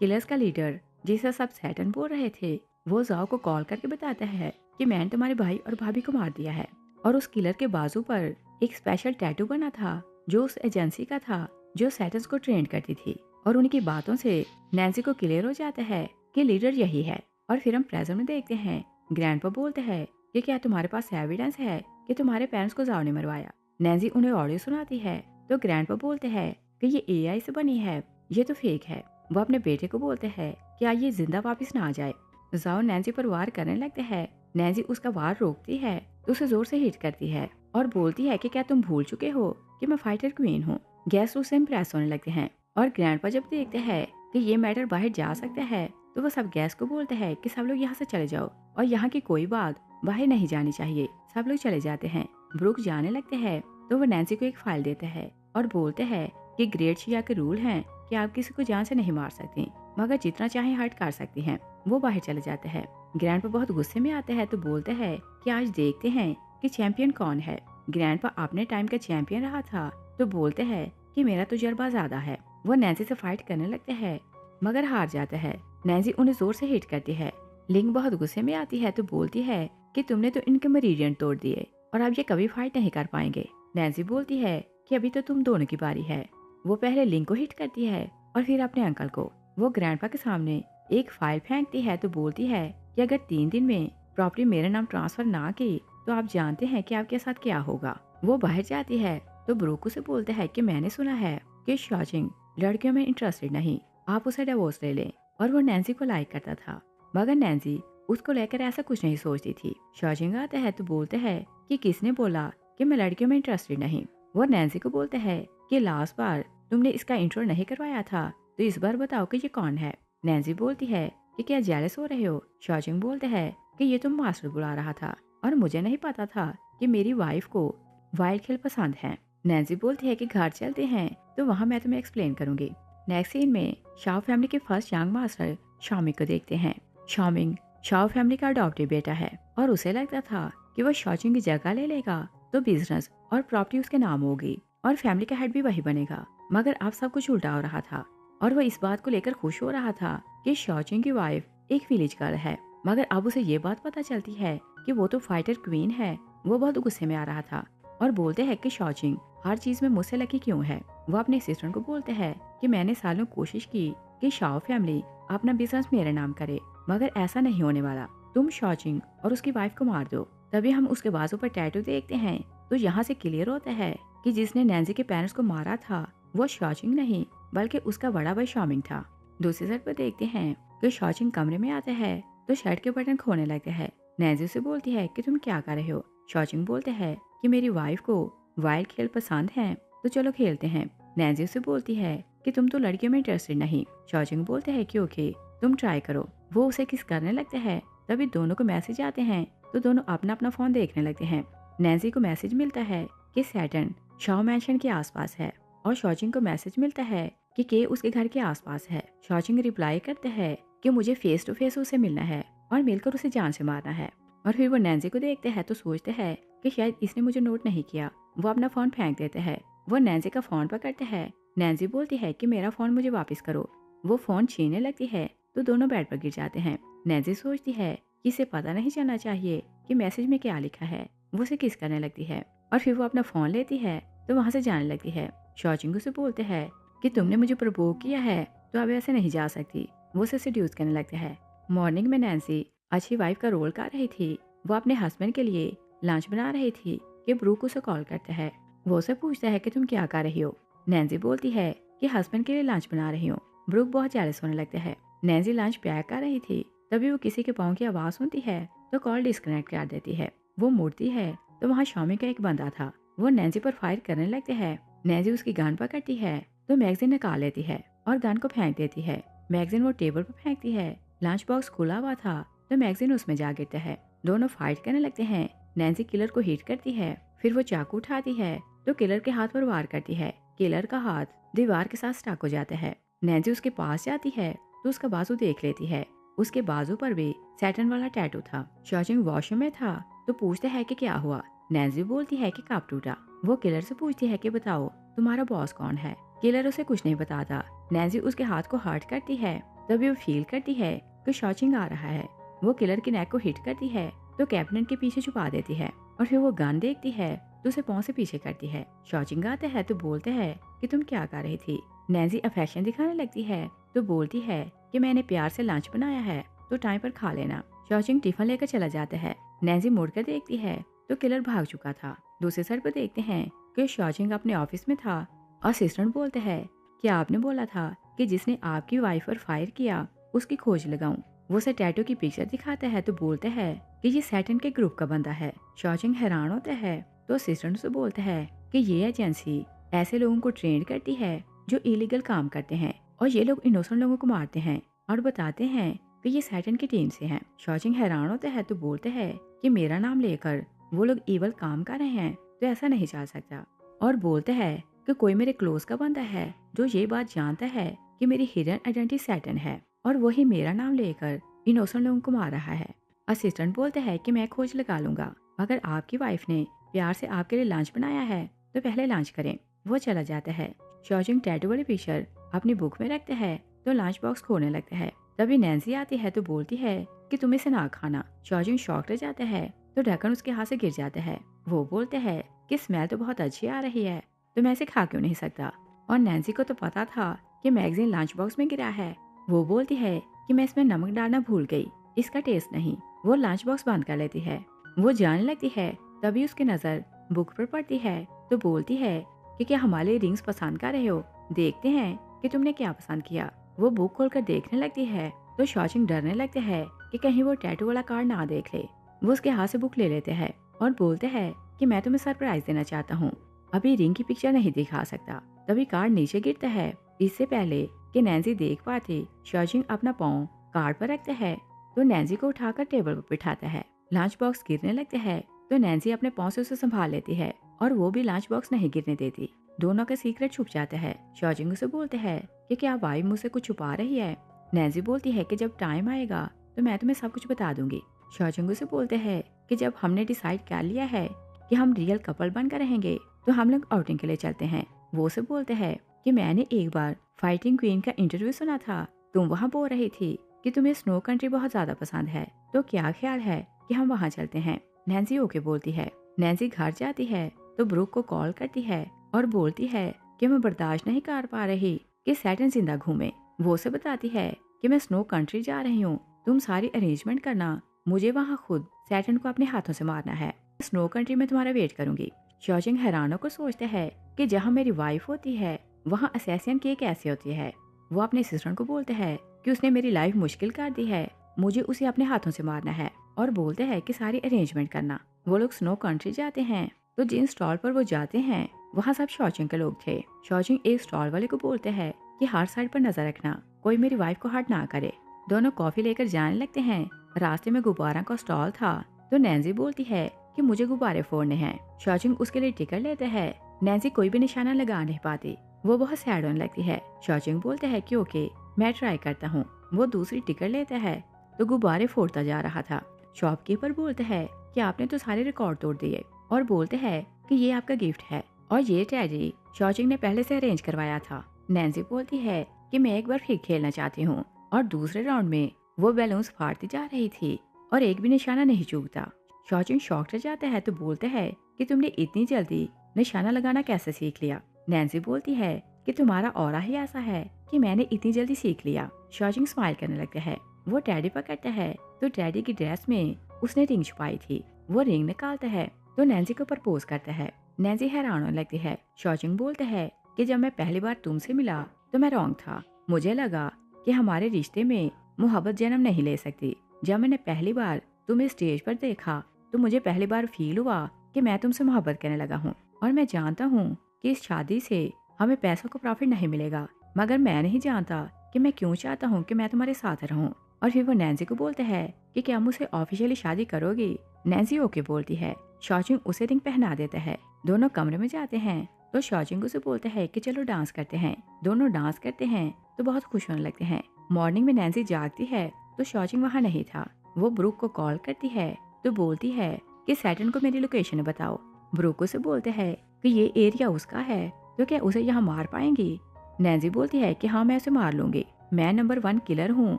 किलर्स का लीडर, जिसे सब सैटर्न बोल रहे थे, वो जाओ को कॉल करके बताता है कि मैंने तुम्हारे भाई और भाभी को मार दिया है। और उस किलर के बाजू पर एक स्पेशल टैटू बना था जो उस एजेंसी का था जो सैटर्न्स को ट्रेन करती थी। और उनकी बातों से नैन्सी को क्लियर हो जाता है कि लीडर यही है। और फिर हम प्रेजेंट में देखते हैं ग्रैंडपा बोलते हैं कि क्या तुम्हारे पास एविडेंस है कि तुम्हारे पेरेंट्स को जाओ ने मरवाया। नैन्सी उन्हें ऑडियो सुनाती है तो ग्रैंडपा बोलते हैं कि ये एआई से बनी है, ये तो फेक है। वो अपने बेटे को बोलते हैं कि ये जिंदा वापस ना आ जाए। जाओ नैन्सी पर वार करने लगते हैं। नैन्सी उसका वार रोकती है तो उसे जोर से हिट करती है और बोलती है कि क्या तुम भूल चुके हो कि मैं फाइटर क्वीन हूँ। गेस्ट उससे इम्प्रेस होने लगते हैं और ग्रैंडपा जब देखते हैं कि ये मैटर बाहर जा सकता है तो वो सब गेस्ट को बोलते हैं कि सब लोग यहाँ से चले जाओ और यहाँ की कोई बात बाहर नहीं जानी चाहिए। सब लोग चले जाते हैं। ब्रूक जाने लगते हैं तो वो नैन्सी को एक फाइल देते हैं और बोलते हैं कि ग्रेट शिया के रूल हैं कि आप किसी को जान से नहीं मार सकती, मगर जितना चाहे हर्ट कर सकती हैं। वो बाहर चले जाते हैं। ग्रैंडपा बहुत गुस्से में आते हैं तो बोलते हैं कि आज देखते हैं कि चैंपियन कौन है। ग्रैंडपा अपने टाइम का चैंपियन रहा था तो बोलते हैं कि मेरा तजुर्बा ज्यादा है। वो नैन्सी से फाइट करने लगते हैं मगर हार जाता है। नैन्सी उन्हें जोर से हिट करती है। लिंग बहुत गुस्से में आती है तो बोलती है कि तुमने तो इनके मेरिडियन तोड़ दिए और अब ये कभी फाइट नहीं कर पाएंगे। नैन्सी बोलती है कि अभी तो तुम दोनों की बारी है। वो पहले लिंग को हिट करती है और फिर अपने अंकल को। वो ग्रैंडपा के सामने एक फाइल फेंकती है तो बोलती है कि अगर 3 दिन में प्रॉपर्टी मेरे नाम ट्रांसफर ना की तो आप जानते हैं कि आपके साथ क्या होगा। वो बाहर जाती है तो ब्रूक से बोलते हैं कि मैंने सुना है कि शॉचिंग लड़कियों में इंटरेस्टेड नहीं, आप उसे डिवोर्स ले लें। और वो नैन्सी को लाइक करता था मगर नैन्सी उसको लेकर ऐसा कुछ नहीं सोचती थी। शॉचिंग आता है तो बोलते हैं कि किसने बोला कि मैं लड़कियों में इंटरेस्टेड नहीं। वो नैन्सी को बोलते हैं कि लास्ट बार तुमने इसका इंट्रो नहीं करवाया था तो इस बार बताओ कि ये कौन है। नैन्सी बोलती है कि क्या जेलस हो रहे हो। शॉचिंग बोलते हैं कि ये तुम मास्टर बुला रहा था और मुझे नहीं पता था कि मेरी वाइफ को वाइल्ड खेल पसंद है। नैन्सी बोलती है कि घर चलते हैं तो वहाँ मैं तुम्हें एक्सप्लेन करूंगी। नेक्स्ट सीन में शाओ फैमिली के फर्स्ट यंग मास्टर शाओमिंग को देखते हैं। शाओमिंग शाओ फैमिली का अडॉप्टेड बेटा है और उसे लगता था कि वो शॉचिंग की जगह ले लेगा तो बिजनेस और प्रॉपर्टी उसके नाम होगी और फैमिली का हेड भी वही बनेगा। मगर अब सब कुछ उल्टा हो रहा था और वो इस बात को लेकर खुश हो रहा था कि शॉचिंग की वाइफ एक विलेज गर्ल है। मगर अब उसे ये बात पता चलती है कि वो तो फाइटर क्वीन है। वो बहुत गुस्से में आ रहा था और बोलते हैं कि शॉचिंग हर चीज में मुझसे लकी क्यों है। वो अपने असिस्टेंट को बोलते हैं कि मैंने सालों कोशिश की कि शाओ फैमिली अपना बिजनेस मेरे नाम करे मगर ऐसा नहीं होने वाला। तुम शॉचिंग और उसकी वाइफ को मार दो। तभी हम उसके बाजू पर टैटू देखते हैं तो यहाँ से क्लियर होता है कि जिसने नैन्सी के पेरेंट्स को मारा था वो शॉचिंग नहीं बल्कि उसका बड़ा भाई शाओमिंग था। दूसरी साइड पर देखते हैं कि शॉचिंग कमरे में आता है तो शर्ट के बटन खोने लगते हैं। नैन्सी उसे बोलती है कि तुम क्या कर रहे हो। शॉचिंग बोलते हैं कि मेरी वाइफ को वाइल्ड खेल पसंद है तो चलो खेलते हैं। नैन्सी उसे बोलती है कि तुम तो लड़कियों में इंटरेस्टेड नहीं। शॉचिंग बोलते हैं कि ओके तुम ट्राई करो। वो उसे किस करने लगते हैं। तभी दोनों को मैसेज आते हैं तो दोनों अपना अपना फोन देखने लगते हैं। नैन्सी को मैसेज मिलता है कि सैटर्न शाओ मैंशन के आसपास है और शॉचिंग को मैसेज मिलता है कि के उसके घर के आसपास है। शॉचिंग रिप्लाई करते हैं कि मुझे फेस टू फेस उसे मिलना है और मिलकर उसे जान से मारना है। और फिर वो नैन्सी को देखते हैं तो सोचते हैं कि शायद इसने मुझे नोट नहीं किया। वो अपना फोन फेंक देते हैं। वो नैन्सी का फोन पकड़ते हैं। नैन्सी बोलती है कि मेरा फोन मुझे वापस करो। वो फोन छीनने लगती है तो दोनों बेड पर गिर जाते हैं। नैन्सी सोचती है कि इसे पता नहीं चलना चाहिए कि मैसेज में क्या लिखा है। वो उसे किस करने लगती है और फिर वो अपना फोन लेती है तो वहाँ से जाने लगती है। शॉचिंग उसे बोलते हैं कि तुमने मुझे प्रपोज किया है तो अब ऐसे नहीं जा सकती। वो उसे सेड्यूस करने लगते हैं। मॉर्निंग में नैन्सी अच्छी वाइफ का रोल कर रही थी। वो अपने हस्बैंड के लिए लंच बना रही थी कि ब्रूक उसे कॉल करता है। वो उसे पूछता है कि तुम क्या कर रही हो। नैन्सी बोलती है कि हस्बैंड के लिए लंच बना रही हूँ। ब्रूक बहुत जेलस होने लगते हैं। नैन्सी लंच पैक कर रही थी तभी वो किसी के पाँव की आवाज सुनती है तो कॉल डिस्कनेक्ट कर देती है। वो मुड़ती है तो वहाँ शाओमिंग का एक बंदा था। वो नैन्सी पर फायर करने लगते हैं। नैन्सी उसकी गन पकड़ती है तो मैगजीन निकाल लेती है और गन को फेंक देती है। मैगजीन वो टेबल पर फेंकती है। लंच बॉक्स खुला हुआ था तो मैगजीन उसमें जा गिरता है। दोनों फाइट करने लगते हैं। नैन्सी किलर को हिट करती है। फिर वो चाकू उठाती है तो किलर के हाथ पर वार करती है। किलर का हाथ दीवार के साथ स्टक हो जाता है। नैन्सी उसके पास जाती है तो उसका बाजू देख लेती है। उसके बाजू पर भी सैटर्न वाला टैटू था। शॉचिंग वॉशरूम में था तो पूछते हैं कि क्या हुआ। नैन्सी बोलती है कि कब टूटा। वो किलर से पूछती है कि बताओ तुम्हारा बॉस कौन है। किलर उसे कुछ नहीं बताता। नैन्सी उसके हाथ को हर्ट करती है। तभी वो फील करती है कि शॉचिंग आ रहा है। वो किलर की नेक को हिट करती है तो कैबिनेट के पीछे छुपा देती है और फिर वो गन देखती है तो उसे पांव से पीछे करती है। शॉचिंग आते है तो बोलते हैं कि तुम क्या कर रही थी। नैन्सी अफेक्शन दिखाने लगती है तो बोलती है कि मैंने प्यार से लंच बनाया है तो टाइम पर खा लेना। शॉचिंग टिफिन लेकर चला जाता है। नैन्सी मुड़कर देखती है तो किलर भाग चुका था। दूसरे सर पर देखते हैं कि शॉचिंग अपने ऑफिस में था। असिस्टेंट बोलते हैं कि आपने बोला था कि जिसने आपकी वाइफ पर फायर किया उसकी खोज लगाऊं। वो उसे टैटू की पिक्चर दिखाता है तो बोलते हैं कि ये सैटन के ग्रुप का बंदा है। शॉचिंग हैरान होता है तो असिस्टेंट से बोलते हैं कि ये एजेंसी ऐसे लोगों को ट्रेन करती है जो इलीगल काम करते हैं और ये लोग इनोसेंट लोगों को मारते हैं और बताते हैं कि ये सैटन की टीम से हैं। शॉचिंग हैरान होता है तो बोलते हैं कि मेरा नाम लेकर वो लोग इवल काम कर रहे हैं तो ऐसा नहीं चल सकता और बोलते हैं कि कोई मेरे क्लोज का बंदा है जो ये बात जानता है कि मेरी हिडन आइडेंटिटी सैटन है और वही मेरा नाम लेकर इनोसेंट लोगों को मार रहा है। असिस्टेंट बोलते हैं कि मैं खोज लगा लूंगा। अगर आपकी वाइफ ने प्यार से आपके लिए लंच बनाया है तो पहले लंच करें। वो चला जाता है। शॉचिंग टैटू वाली पिक्चर अपनी बुक में रखते हैं तो लंच बॉक्स खोलने लगता है। तभी नैन्सी आती है तो बोलती है कि तुम इसे ना खाना। शॉचिंग शॉक रह जाता है तो ढक्कन उसके हाथ से गिर जाता है। वो बोलते हैं कि स्मेल तो बहुत अच्छी आ रही है तो मैं इसे खा क्यों नहीं सकता। और नैन्सी को तो पता था कि मैगजीन लंच बॉक्स में गिरा है। वो बोलती है कि मैं इसमें नमक डालना भूल गई, इसका टेस्ट नहीं। वो लंच बॉक्स बंद कर लेती है। वो जानने लगती है तभी उसकी नजर बुक पर पड़ती है तो बोलती है कि क्या हमारे रिंग्स पसंद कर रहे हो, देखते हैं कि तुमने क्या पसंद किया। वो बुक खोलकर देखने लगती है तो शॉचिंग डरने लगते है कि कहीं वो टैटू वाला कार्ड ना देख ले। वो उसके हाथ से बुक ले लेते हैं और बोलते हैं कि मैं तुम्हें सरप्राइज देना चाहता हूँ, अभी रिंग की पिक्चर नहीं दिखा सकता। तभी कार्ड नीचे गिरता है इससे पहले कि नैन्सी देख पाती। शॉचिंग अपना पाँव कार्ड पर रखता है तो नैन्सी को उठाकर टेबल पर बिठाता है। लंच बॉक्स गिरने लगते हैं तो नैन्सी अपने पाँव से उसे संभाल लेती है और वो भी लंच बॉक्स नहीं गिरने देती। दोनों का सीक्रेट छुप जाता है। शॉचिंग उसे बोलते हैं कि क्या वाइफ मुझसे कुछ छुपा रही है। नैन्सी बोलती है कि जब टाइम आएगा तो मैं तुम्हें सब कुछ बता दूंगी। शॉचिंग उसे बोलते हैं कि जब हमने डिसाइड कर लिया है कि हम रियल कपल बनकर रहेंगे तो हम लोग आउटिंग के लिए चलते हैं। वो उसे बोलते हैं कि मैंने एक बार फाइटिंग क्वीन का इंटरव्यू सुना था, तुम वहाँ बोल रही थी कि तुम्हें स्नो कंट्री बहुत ज्यादा पसंद है, तो क्या ख्याल है कि हम वहाँ चलते हैं। नैन्सी ओके बोलती है। नैन्सी घर जाती है तो ब्रूक को कॉल करती है और बोलती है कि मैं बर्दाश्त नहीं कर पा रही कि सैटन जिंदा घूमे। वो उसे बताती है कि मैं स्नो कंट्री जा रही हूँ, तुम सारी अरेंजमेंट करना, मुझे वहाँ खुद सैटन को अपने हाथों से मारना है। स्नो कंट्री में तुम्हारा वेट करूंगी। शॉचिंग हैरानों को सोचते हैं कि जहाँ मेरी वाइफ होती है वहाँ असैसियन की कैसे होती है। वो अपने असिस्टेंट को बोलते हैं कि उसने मेरी लाइफ मुश्किल कर दी है, मुझे उसे अपने हाथों से मारना है और बोलते हैं कि सारी अरेंजमेंट करना। वो लोग स्नो कंट्री जाते हैं तो जिन स्टॉल पर वो जाते हैं वहाँ सब शॉचिंग के लोग थे। शॉचिंग एक स्टॉल वाले को बोलते हैं कि हर साइड पर नजर रखना, कोई मेरी वाइफ को हर्ट ना करे। दोनों कॉफी लेकर जाने लगते हैं। रास्ते में गुब्बारा का स्टॉल था तो नैन्सी बोलती है कि मुझे गुब्बारे फोड़ने हैं। शॉचिंग उसके लिए टिकट लेते हैं। नैन्सी कोई भी निशाना लगा नहीं पाती। वो बहुत सैड होने लगती है। शॉचिंग बोलते हैं कि ओके मैं ट्राई करता हूँ। वो दूसरी टिकट लेता है तो गुब्बारे फोड़ता जा रहा था। शॉपकीपर बोलते हैं कि आपने तो सारे रिकॉर्ड तोड़ दिए और बोलते हैं कि ये आपका गिफ्ट है और ये टेडी शॉचिंग ने पहले से अरेंज करवाया था। नैन्सी बोलती है कि मैं एक बार फिर खेलना चाहती हूँ और दूसरे राउंड में वो बैलून्स फाड़ती जा रही थी और एक भी निशाना नहीं चूकता। शॉचिंग शॉक रह जाता है तो बोलते हैं कि तुमने इतनी जल्दी निशाना लगाना कैसे सीख लिया। नैन्सी बोलती है कि तुम्हारा ऑरा ही ऐसा है कि मैंने इतनी जल्दी सीख लिया। शॉचिंग स्माइल करने लगता है। वो टैडी पकड़ता है तो टैडी की ड्रेस में उसने रिंग छुपाई थी। वो रिंग निकालता है तो नैन्सी को प्रपोज करता है। नैन्सी हैरान होने लगती है। शॉचिंग बोलते हैं कि जब मैं पहली बार तुमसे मिला तो मैं रॉन्ग था, मुझे लगा कि हमारे रिश्ते में मोहब्बत जन्म नहीं ले सकती। जब मैंने पहली बार तुम्हें स्टेज पर देखा तो मुझे पहली बार फील हुआ कि मैं तुमसे मोहब्बत करने लगा हूँ और मैं जानता हूँ कि इस शादी से हमें पैसों का प्रॉफिट नहीं मिलेगा, मगर मैं नहीं जानता कि मैं क्यों चाहता हूँ कि मैं तुम्हारे साथ रहूँ। और फिर वो नैन्सी को बोलते हैं कि क्या मुझसे ऑफिशियली शादी करोगी। नैन्सी ओके बोलती है। शॉचिंग उसे रिंग पहना देता है। दोनों कमरे में जाते हैं तो शॉचिंग उसे बोलते हैं कि चलो डांस करते हैं। दोनों डांस करते हैं तो बहुत खुश होने लगते हैं। मॉर्निंग में नैन्सी जागती है तो शॉचिंग वहाँ नहीं था। वो ब्रूक को कॉल करती है तो बोलती है कि सैटर्न को मेरी लोकेशन बताओ। ब्रूक उसे बोलते हैं कि ये एरिया उसका है, तो क्या उसे यहाँ मार पाएंगी? नैन्सी बोलती है कि हाँ, मैं उसे मार लूंगी, मैं नंबर 1 किलर हूँ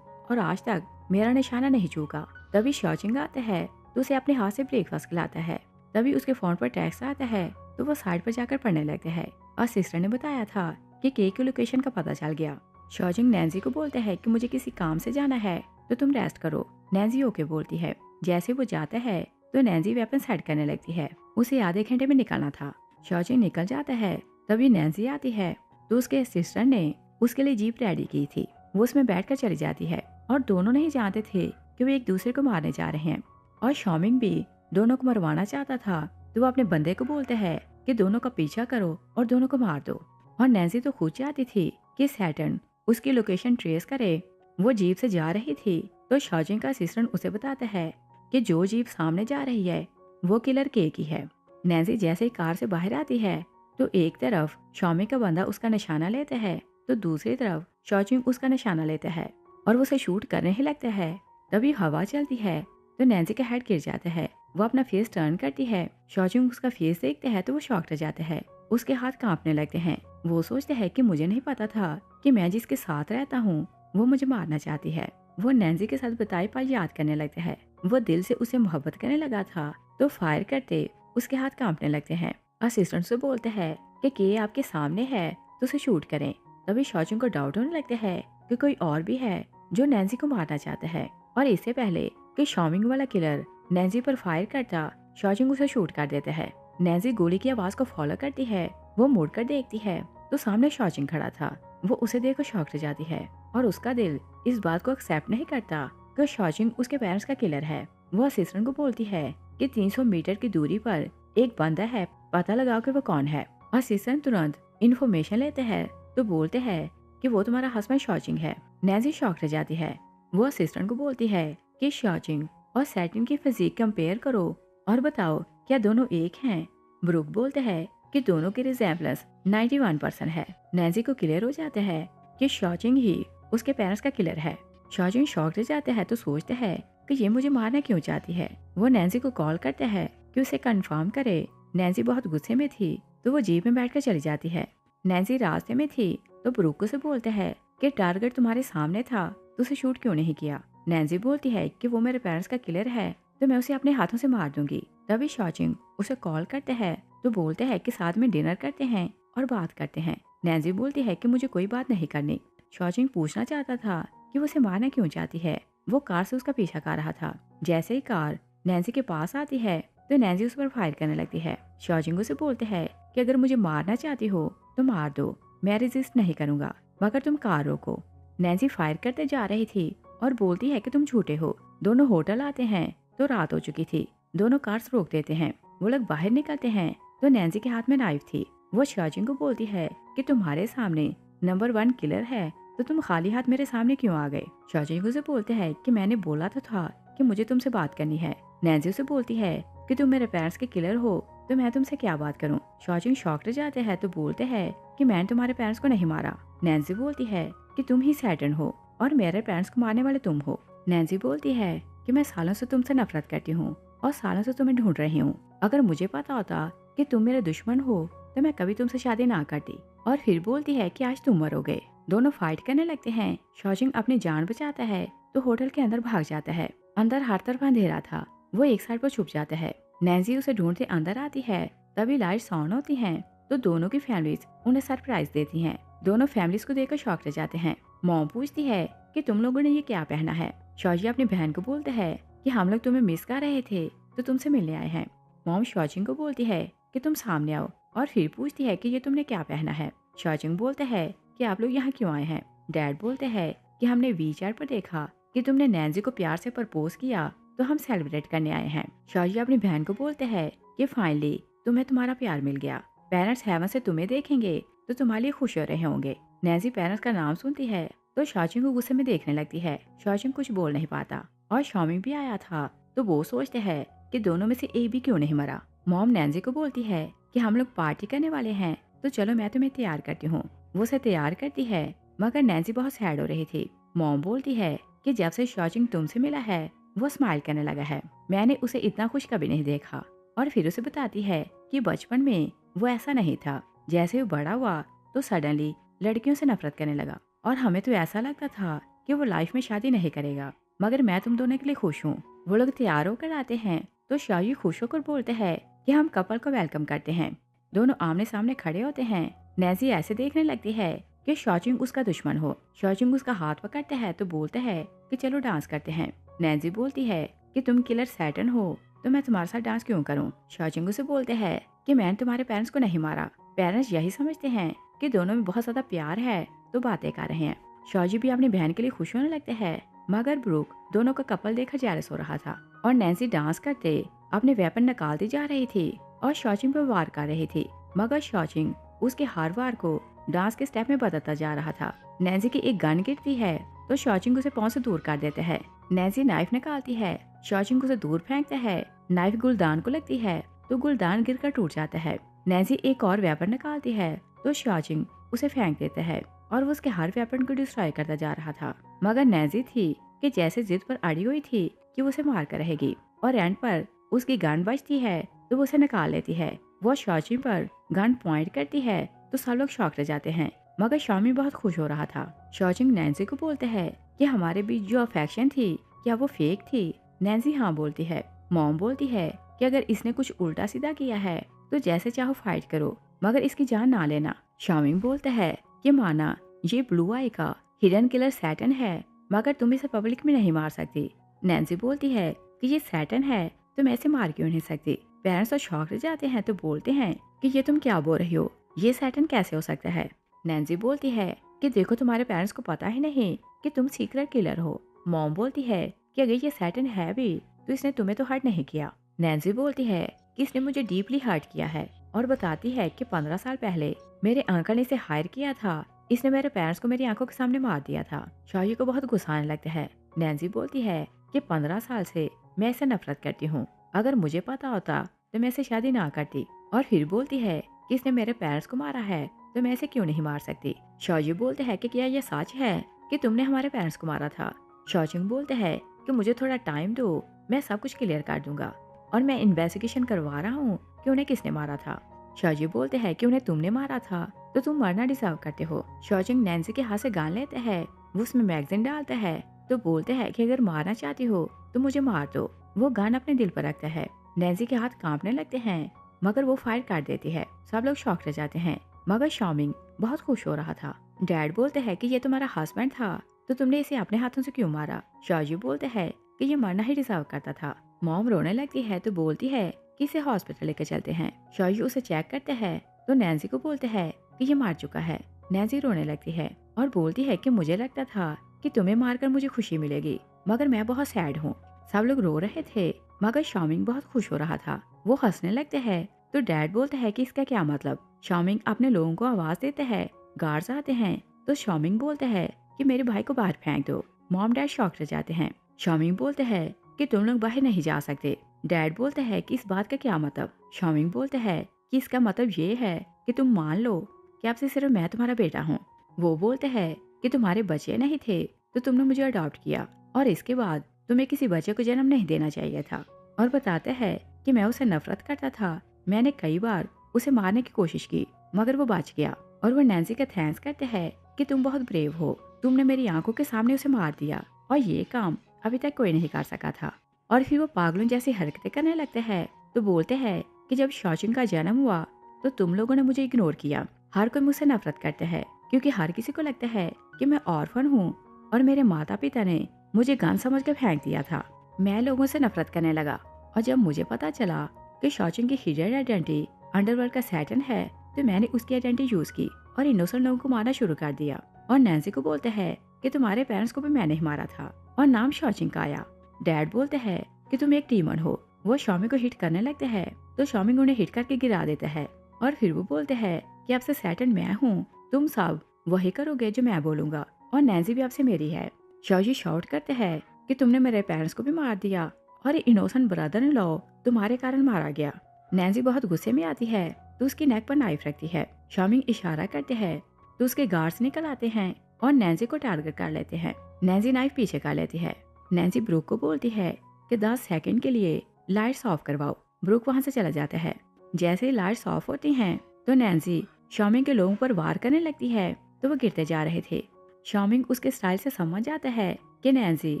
और आज तक मेरा निशाना नहीं चूका। तभी शॉचिंग आता है तो उसे अपने हाथ से ब्रेकफास्ट खिलाता है। तभी उसके फोन पर टेक्स्ट आता है तो वो साइड पर जाकर पढ़ने लगते हैं और सिस्टर ने बताया था कि केक की लोकेशन का पता चल गया। शॉचिंग नैन्सी को बोलते हैं कि मुझे किसी काम से जाना है तो तुम रेस्ट करो। नैन्सी ओके बोलती है। जैसे वो जाता है तो नैन्सी वेपन सेट करने लगती है। उसे आधे घंटे में निकलना था। शॉचिंग निकल जाता है। तभी नैन्सी आती है तो उसके सिस्टर ने उसके लिए जीप रेडी की थी। वो उसमें बैठकर चली जाती है और दोनों नहीं जानते थे कि वो एक दूसरे को मारने जा रहे हैं। और शॉमिंग भी दोनों को मरवाना चाहता था तो वो अपने बंदे को बोलते हैं कि दोनों का पीछा करो और दोनों को मार दो। और नैन्सी तो खुद चाहती थी कि सैटर्न उसकी लोकेशन ट्रेस करे। वो जीप से जा रही थी तो शॉचिंग का असिस्टेंट उसे बताता है कि जो जीप सामने जा रही है वो किलर के की है। नैन्सी जैसे ही कार से बाहर आती है तो एक तरफ शॉमी का बंदा उसका निशाना लेता है तो दूसरी तरफ शॉचिंग उसका निशाना लेता है और वो उसे शूट करने ही लगता है। तभी हवा चलती है तो नैन्सी का हेड गिर जाता है। वो अपना फेस टर्न करती है। शॉचिंग उसका फेस देखते हैं तो वो शॉक रह जाता है। उसके हाथ कांपने लगते हैं। वो सोचते हैं कि मुझे नहीं पता था कि मैं जिसके साथ रहता हूँ वो मुझे मारना चाहती है। वो नैन्सी के साथ बताए पल याद करने लगते हैं। वो दिल से उसे मोहब्बत करने लगा था तो फायर करते उसके हाथ कांपने लगते हैं। असिस्टेंट से बोलते हैं कि के आपके सामने है तो उसे शूट करें। तभी शॉचिंग को डाउट होने लगता है कि कोई और भी है जो नैन्सी को मारना चाहता है। और इससे पहले कि शॉमिंग वाला किलर नैन्सी पर फायर करता, शॉचिंग उसे शूट कर देता है। नैन्सी गोली की आवाज को फॉलो करती है। वो मुड़कर देखती है तो सामने शॉचिंग खड़ा था। वो उसे देखकर शॉक रह जाती है और उसका दिल इस बात को एक्सेप्ट नहीं करता कि शॉचिंग उसके पेरेंट्स का किलर है। वो असिस्टेंट को बोलती है कि 300 मीटर की दूरी पर एक बंदा है, पता लगाओ कि वो कौन है। असिस्टेंट तुरंत इन्फॉर्मेशन लेते हैं तो बोलते हैं कि वो तुम्हारा हस्बैंड शॉचिंग है। नैन्सी शॉक रह जाती है। वो असिस्टेंट को बोलती है कि शॉचिंग और सैटिन की फिजिक कंपेयर करो और बताओ क्या दोनों एक हैं। ब्रूक बोलते हैं कि दोनों की रिजेम्बलेंस 91% है। नैन्सी को क्लियर हो जाता है कि शॉचिंग ही उसके पेरेंट्स का किलर है। शॉचिंग शॉक रह जाते हैं तो सोचते हैं कि ये मुझे मारना क्यों चाहती है। वो नैन्सी को कॉल करते हैं कि उसे कंफर्म करे। नैन्सी बहुत गुस्से में थी तो वो जीप में बैठकर चली जाती है। नैन्सी रास्ते में थी तो ब्रूक से बोलते हैं कि टारगेट तुम्हारे सामने था तो उसे शूट क्यों नहीं किया। नैन्सी बोलती है कि वो मेरे पेरेंट्स का किलर है तो मैं उसे अपने हाथों से मार दूंगी। तभी शॉचिंग उसे कॉल करते हैं तो बोलते हैं कि साथ में डिनर करते हैं और बात करते हैं। नैन्सी बोलती है कि मुझे कोई बात नहीं करनी। शॉचिंग पूछना चाहता था कि वो उसे मारना क्यों चाहती है। वो कार से उसका पीछा कर रहा था। जैसे ही कार नैन्सी के पास आती है तो नैन्सी उस पर फायर करने लगती है। शॉचिंग उसे बोलते हैं कि अगर मुझे मारना चाहती हो तो मार दो, मैं रेजिस्ट नहीं करूंगा, मगर तुम कार रोको। नैन्सी फायर करते जा रही थी और बोलती है कि तुम झूठे हो। दोनों होटल आते हैं तो रात हो चुकी थी। दोनों कार्स रोक देते हैं। वो लोग बाहर निकलते हैं तो नैन्सी के हाथ में नाइफ थी। वो शॉचिंग को बोलती है कि तुम्हारे सामने नंबर 1 किलर है तो तुम खाली हाथ मेरे सामने क्यों आ गए। शॉचिंग उसे बोलते हैं कि मैंने बोला तो था कि मुझे तुमसे बात करनी है। नैन्सी उसे बोलती है कि तुम मेरे पेरेंट्स के किलर हो तो मैं तुमसे क्या बात करूं। शॉचिंग शॉक रह जाते हैं तो बोलते हैं कि मैंने तुम्हारे पेरेंट्स को नहीं मारा। नैन्सी बोलती है कि तुम ही सैटर्न हो और मेरे पेरेंट्स को मारने वाले तुम हो। नैन्सी बोलती है कि मैं सालों से तुमसे नफरत करती हूँ और सालों से तुम्हें ढूंढ रही हूँ। अगर मुझे पता होता कि तुम मेरे दुश्मन हो तो मैं कभी तुमसे शादी ना करती। और फिर बोलती है कि आज तुम मरोगे। दोनों फाइट करने लगते हैं। शॉचिंग अपनी जान बचाता है तो होटल के अंदर भाग जाता है। अंदर हर तरफ अंधेरा था। वो एक साइड पर छुप जाता है। नैन्सी उसे ढूंढते अंदर आती है। तभी लाइट्स ऑन होती हैं तो दोनों की फैमिलीज उन्हें सरप्राइज देती हैं। दोनों फैमिलीज को देखकर शॉक रह जाते हैं। मॉम पूछती है कि तुम लोगों ने ये क्या पहना है। शॉची अपनी बहन को बोलते हैं कि हम लोग तुम्हें मिस कर रहे थे तो तुमसे मिलने आए हैं। मॉम शॉचिंग को बोलती है कि तुम सामने आओ और फिर पूछती है कि ये तुमने क्या पहना है। शॉचिंग बोलते हैं कि आप लोग यहाँ क्यों आए हैं। डैड बोलते हैं कि हमने वीचैट पर देखा कि तुमने नैन्सी को प्यार से प्रपोज किया तो हम सेलिब्रेट करने आए हैं। शॉची अपनी बहन को बोलते हैं कि फाइनली तुम्हें तुम्हारा प्यार मिल गया। पेरेंट्स हेवन से तुम्हें देखेंगे तो तुम्हारे लिए खुश हो रहे होंगे। नैन्सी पेरेंट्स का नाम सुनती है तो शॉचिंग को गुस्से में देखने लगती है। शॉचिंग कुछ बोल नहीं पाता और शॉमिंग भी आया था तो वो सोचते हैं कि दोनों में से एक भी क्यों नहीं मरा। मॉम नैन्सी को बोलती है कि हम लोग पार्टी करने वाले हैं तो चलो मैं तुम्हें तैयार करती हूँ। वो उसे तैयार करती है मगर नैन्सी बहुत सैड हो रही थी। मॉम बोलती है कि जब से शॉचिंग तुमसे मिला है वो स्माइल करने लगा है। मैंने उसे इतना खुश कभी नहीं देखा। और फिर उसे बताती है कि बचपन में वो ऐसा नहीं था। जैसे वो बड़ा हुआ तो सडनली लड़कियों से नफरत करने लगा और हमें तो ऐसा लगता था कि वो लाइफ में शादी नहीं करेगा, मगर मैं तुम दोनों के लिए खुश हूँ। वो लोग तैयार होकर आते हैं तो शायू खुश होकर बोलते हैं कि हम कपल को वेलकम करते हैं। दोनों आमने सामने खड़े होते हैं। नैन्सी ऐसे देखने लगती है कि शॉचिंग उसका दुश्मन हो। शॉचिंग उसका हाथ पकड़ते हैं तो बोलते हैं कि चलो डांस करते हैं। नैन्सी बोलती है कि तुम किलर सैटर्न हो तो मैं तुम्हारे साथ डांस क्यों करूं। शॉचिंग उसे बोलते हैं कि मैंने तुम्हारे पेरेंट्स को नहीं मारा। पेरेंट्स यही समझते हैं कि दोनों में बहुत ज्यादा प्यार है तो बातें कर रहे हैं। शॉजी भी अपनी बहन के लिए खुश होने लगते हैं, मगर ब्रूक दोनों का कपल देखकर जेलस हो रहा था और नैन्सी डांस करते अपने वेपन निकालती जा रही थी और शॉचिंग पर वार कर रही थी, मगर शॉचिंग उसके हर वार को डांस के स्टेप में बदलता जा रहा था। नैन्सी की एक गन गिरती है तो शॉचिंग उसे पांव से दूर कर देते हैं। नैन्सी नाइफ निकालती है, शॉचिंग उसे दूर फेंकता है। नाइफ गुलदान को लगती है तो गुलदान गिरकर टूट जाता है। नैन्सी एक और वेपन निकालती है तो शॉचिंग उसे फेंक देता है और वो उसके हर वेपन को डिस्ट्रॉय करता जा रहा था, मगर नैन्सी थी कि जैसे जिद पर अड़ी हुई थी कि वो उसे मार कर रहेगी और एंड पर उसकी गन बचती है तो वो उसे निकाल लेती है। वो शॉचिंग पर गन पॉइंट करती है तो सब लोग शॉक रह जाते हैं, मगर शॉमी बहुत खुश हो रहा था। शॉचिंग नैन्सी को बोलते हैं कि हमारे बीच जो अफेक्शन थी क्या वो फेक थी। नैन्सी हाँ बोलती है। मॉम बोलती है कि अगर इसने कुछ उल्टा सीधा किया है तो जैसे चाहो फाइट करो, मगर इसकी जान ना लेना। शॉमिंग बोलता है कि माना ये ब्लू आई का हिडन किलर सैटर्न है, मगर तुम इसे पब्लिक में नहीं मार सकती। नैन्सी बोलती है कि ये सैटर्न है तो मैं इसे मार क्यों नहीं सकती। पेरेंट्स तो शॉक रह जाते हैं तो बोलते हैं कि ये तुम क्या बोल रही हो, ये सैटर्न कैसे हो सकता है। नैन्सी बोलती है कि देखो तुम्हारे पेरेंट्स को पता ही नहीं कि तुम सीक्रेट किलर हो। मॉम बोलती है कि अगर ये सैटर्न है भी तो इसने तुम्हें तो हर्ट नहीं किया। नैन्सी बोलती है कि इसने मुझे डीपली हर्ट किया है और बताती है कि 15 साल पहले मेरे अंकल ने इसे हायर किया था। इसने मेरे पेरेंट्स को मेरी आंखों के सामने मार दिया था। शाही को बहुत गुस्सा आने लगता है। नैन्सी बोलती है कि 15 साल से मैं इसे नफरत करती हूँ, अगर मुझे पता होता तो मैं इसे शादी ना करती। और फिर बोलती है कि इसने मेरे पेरेंट्स को मारा है तो मैं इसे क्यों नहीं मार सकती। शौजी बोलते हैं कि क्या ये सच है कि तुमने हमारे पेरेंट्स को मारा था। शौचिंग बोलते हैं कि मुझे थोड़ा टाइम दो, मैं सब कुछ क्लियर कर दूंगा और मैं इन्वेस्टिगेशन करवा रहा हूँ कि उन्हें किसने मारा था। शौजी बोलते हैं कि उन्हें तुमने मारा था तो तुम मरना डिजर्व करते हो। शौचिंग नैन्सी के हाथ से गान लेते हैं, वो उसमें मैगजीन डालता है तो बोलते हैं कि अगर मारना चाहती हो तो मुझे मार दो। वो गान अपने दिल पर रखता है। नैन्सी के हाथ कांपने लगते हैं, मगर वो फायर कर देती है। सब लोग शॉक रह जाते हैं, मगर शॉमिंग बहुत खुश हो रहा था। डैड बोलते हैं कि ये तुम्हारा हस्बैंड था तो तुमने इसे अपने हाथों से क्यों मारा। शौजी बोलते हैं कि ये मरना ही डिजर्व करता था। मॉम रोने लगती है तो बोलती है कि इसे हॉस्पिटल लेकर चलते हैं। शौजी उसे चेक करते हैं तो नैन्सी को बोलते हैं कि ये मार चुका है। नैन्सी रोने लगती है और बोलती है कि मुझे लगता था कि तुम्हें मारकर मुझे खुशी मिलेगी, मगर मैं बहुत सैड हूँ। सब लोग रो रहे थे, मगर शॉमिंग बहुत खुश हो रहा था। वो हंसने लगते हैं तो डैड बोलते हैं कि इसका क्या मतलब। शॉमिंग अपने लोगों को आवाज देते हैं, गार्ड्स आते हैं तो शॉमिंग बोलते हैं कि मेरे भाई को बाहर फेंक दो। मॉम डैड शॉक रह जाते हैं। शॉमिंग बोलते हैं कि तुम लोग बाहर नहीं जा सकते। डैड बोलते हैं कि इस बात का क्या मतलब। शॉमिंग बोलते हैं कि इसका मतलब ये है कि तुम मान लो कि अब से सिर्फ मैं तुम्हारा बेटा हूँ। वो बोलते हैं कि तुम्हारे बच्चे नहीं थे तो तुमने मुझे अडॉप्ट किया और इसके बाद तुम्हें किसी बच्चे को जन्म नहीं देना चाहिए था। और बताते हैं कि मैं उसे नफरत करता था, मैंने कई बार उसे मारने की कोशिश की मगर वो बच गया। और वो नैन्सी का थैंक्स करते हैं कि तुम बहुत ब्रेव हो, तुमने मेरी आंखों के सामने उसे मार दिया और ये काम अभी तक कोई नहीं कर सका था। और फिर वो पागलों जैसी हरकतें करने लगते हैं तो बोलते हैं कि जब शौचिंग का जन्म हुआ तो तुम लोगों ने मुझे इग्नोर किया। हर कोई मुझसे नफरत करते हैं क्योंकि हर किसी को लगता है कि मैं ऑर्फन हूँ और मेरे माता पिता ने मुझे गन समझ कर फेंक दिया था। मैं लोगों से नफरत करने लगा और जब मुझे पता चला कि शौचिंग की हिडन आइडेंटिटी अंडरवर्ल्ड का सैटर्न है तो मैंने उसकी आइडेंटिटी यूज की और इनोसेंट लोगों को मारना शुरू कर दिया। और नैन्सी को बोलते हैं कि तुम्हारे पेरेंट्स को भी मैंने ही मारा था और नाम शौचिंग का आया। डैड बोलते हैं कि तुम एक डीमन हो। वो शॉमी को हिट करने लगते हैं तो शॉमिंग उन्हें हिट करके गिरा देता है और फिर वो बोलते हैं कि आपसे सैटर्न मैं हूँ, तुम सब वही करोगे जो मैं बोलूंगा और नैन्सी भी आपसे मेरी है। शौजी शाउट करते हैं कि तुमने मेरे पेरेंट्स को भी मार दिया और इनोसेंट ब्रदर इन लॉ तुम्हारे कारण मारा गया। नैन्सी बहुत गुस्से में आती है तो उसकी नेक पर नाइफ रखती है। शॉमिंग इशारा करते हैं तो उसके गार्ड्स निकल आते हैं और नैन्सी को टारगेट कर लेते हैं। नैन्सी नाइफ पीछे कर लेती है। नैन्सी ब्रूक को बोलती है कि 10 सेकंड के लिए लाइट्स ऑफ करवाओ। ब्रूक वहां से चला जाता है। जैसे ही लाइट्स ऑफ होती हैं तो नैन्सी शॉमिंग के लोगों पर वार करने लगती है तो वो गिरते जा रहे थे। शॉमिंग उसके स्टाइल से समझ जाता है कि नैन्सी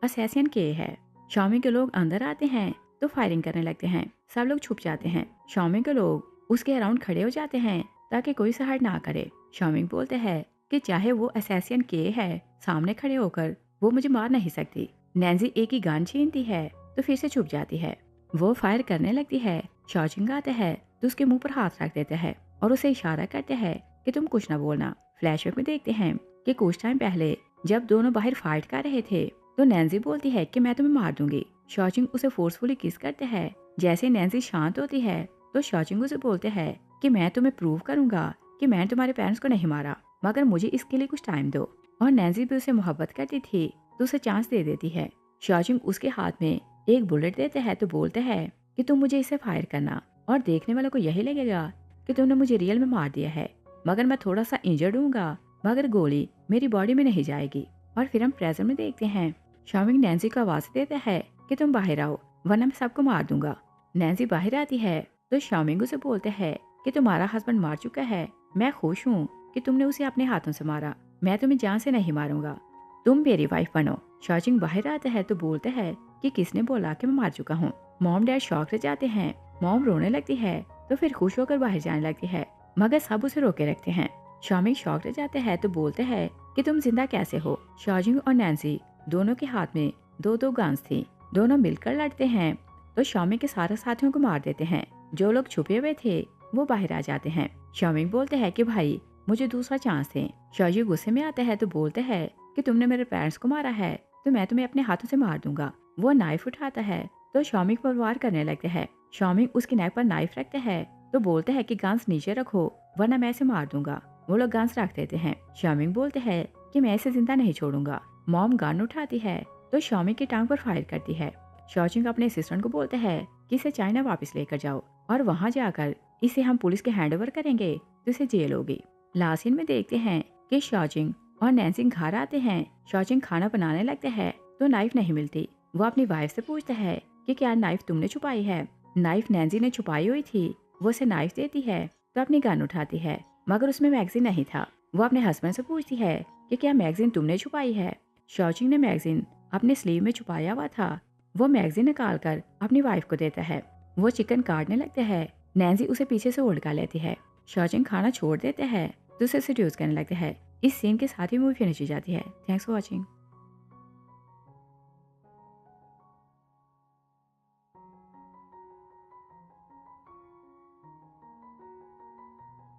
असैसिन के है। शॉमिंग के लोग अंदर आते हैं तो फायरिंग करने लगते हैं। सब लोग छुप जाते हैं। शॉमिंग के लोग उसके अराउंड खड़े हो जाते हैं ताकि कोई सहर ना करे। शॉमिंग बोलते हैं कि चाहे वो असैसिन के है, सामने खड़े होकर वो मुझे मार नहीं सकती। नैन्सी एक ही गन छीनती है तो फिर से छुप जाती है। वो फायर करने लगती है। शॉचिंग आता है तो उसके मुंह पर हाथ रख देता है और उसे इशारा करते हैं कि तुम कुछ ना बोलना। फ्लैशबैक में देखते हैं कि कुछ टाइम पहले जब दोनों बाहर फाइट कर रहे थे तो नैन्सी बोलती है कि मैं तुम्हें मार दूंगी। शॉचिंग उसे फोर्सफुली किस करते हैं। जैसे नैन्सी शांत होती है तो शॉचिंग उसे बोलते हैं कि मैं तुम्हें प्रूव करूंगा कि मैंने तुम्हारे पेरेंट्स को नहीं मारा, मगर मुझे इसके लिए कुछ टाइम दो। और नैन्सी भी उसे मोहब्बत करती थी तो उसे चांस दे देती है। शॉचिंग उसके हाथ में एक बुलेट देते हैं तो बोलते हैं कि तुम मुझे इसे फायर करना और देखने वालों को यही लगेगा कि तुमने मुझे रियल में मार दिया है, मगर मैं थोड़ा सा इंजर्ड हूँगा, मगर गोली मेरी बॉडी में नहीं जाएगी। और फिर हम प्रेजेंट में देखते हैं शॉमिंग नैन्सी को आवाज देता है कि तुम बाहर आओ वरना मैं सबको मार दूंगा। नैन्सी बाहर आती है तो शॉमिंग उसे बोलते हैं कि तुम्हारा हस्बैंड मार चुका है, मैं खुश हूँ कि तुमने उसे अपने हाथों से मारा, मैं तुम्हें जान से नहीं मारूंगा, तुम मेरी वाइफ बनो। शॉचिंग बाहर आता है तो बोलते हैं कि किसने बोला कि मैं मार चुका हूँ। मॉम डैड शॉक रह जाते हैं। मॉम रोने लगती है तो फिर खुश होकर बाहर जाने लगती है, मगर सब उसे रोके रखते हैं। शॉमिंग शॉक रह जाते हैं तो बोलते हैं कि तुम जिंदा कैसे हो। शॉचिंग और नैन्सी दोनों के हाथ में दो दो गन्स थी। दोनों मिलकर लड़ते हैं तो शॉमिंग के सारे साथियों को मार देते हैं। जो लोग छुपे हुए थे वो बाहर आ जाते हैं। शॉमिंग बोलते हैं कि भाई मुझे दूसरा चांस दे। शॉजी गुस्से में आता है तो बोलते हैं कि तुमने मेरे पेरेंट्स को मारा है तो मैं तुम्हें अपने हाथों से मार दूंगा। वो नाइफ उठाता है तो शॉमिंग पर वार करने लगते हैं। शॉमिंग उसकी नेक पर नाइफ रखते हैं तो बोलते हैं कि गन्स नीचे रखो वरना मैं इसे मार दूंगा। वो लोग गन्स रख देते हैं। शॉमिंग बोलते हैं कि मैं इसे जिंदा नहीं छोड़ूंगा। मॉम गन उठाती है तो शॉमिंग की टांग पर फायर करती है। शॉचिंग अपने असिस्टेंट को बोलते हैं कि इसे चाइना वापस लेकर जाओ और वहां जाकर इसे हम पुलिस के हैंडओवर करेंगे तो इसे जेल होगी। लास्ट सीन में देखते हैं कि शॉचिंग और नैन्सी घर आते हैं। शॉचिंग खाना बनाने लगते हैं तो नाइफ नहीं मिलती। वो अपनी वाइफ से पूछता है कि क्या नाइफ तुमने छुपाई है। नाइफ नैन्सी ने छुपाई हुई थी। वो उसे नाइफ देती है तो अपनी गन उठाती है, मगर उसमें मैगजीन नहीं था। वो अपने हस्बैंड से पूछती है कि क्या मैगजीन तुमने छुपाई है। शॉचिंग ने मैगजीन अपने स्लीव में छुपाया हुआ था। वो मैगजीन निकाल कर अपनी वाइफ को देता है। वो चिकन काटने लगते हैं। नैन्सी उसे पीछे से उड़का लेती है। शॉचिंग खाना छोड़ देते हैं तो उसे सेड्यूस करने लगते हैं। इस सीन के साथ ही मूवी फिनिश हो जाती है। Thanks for watching.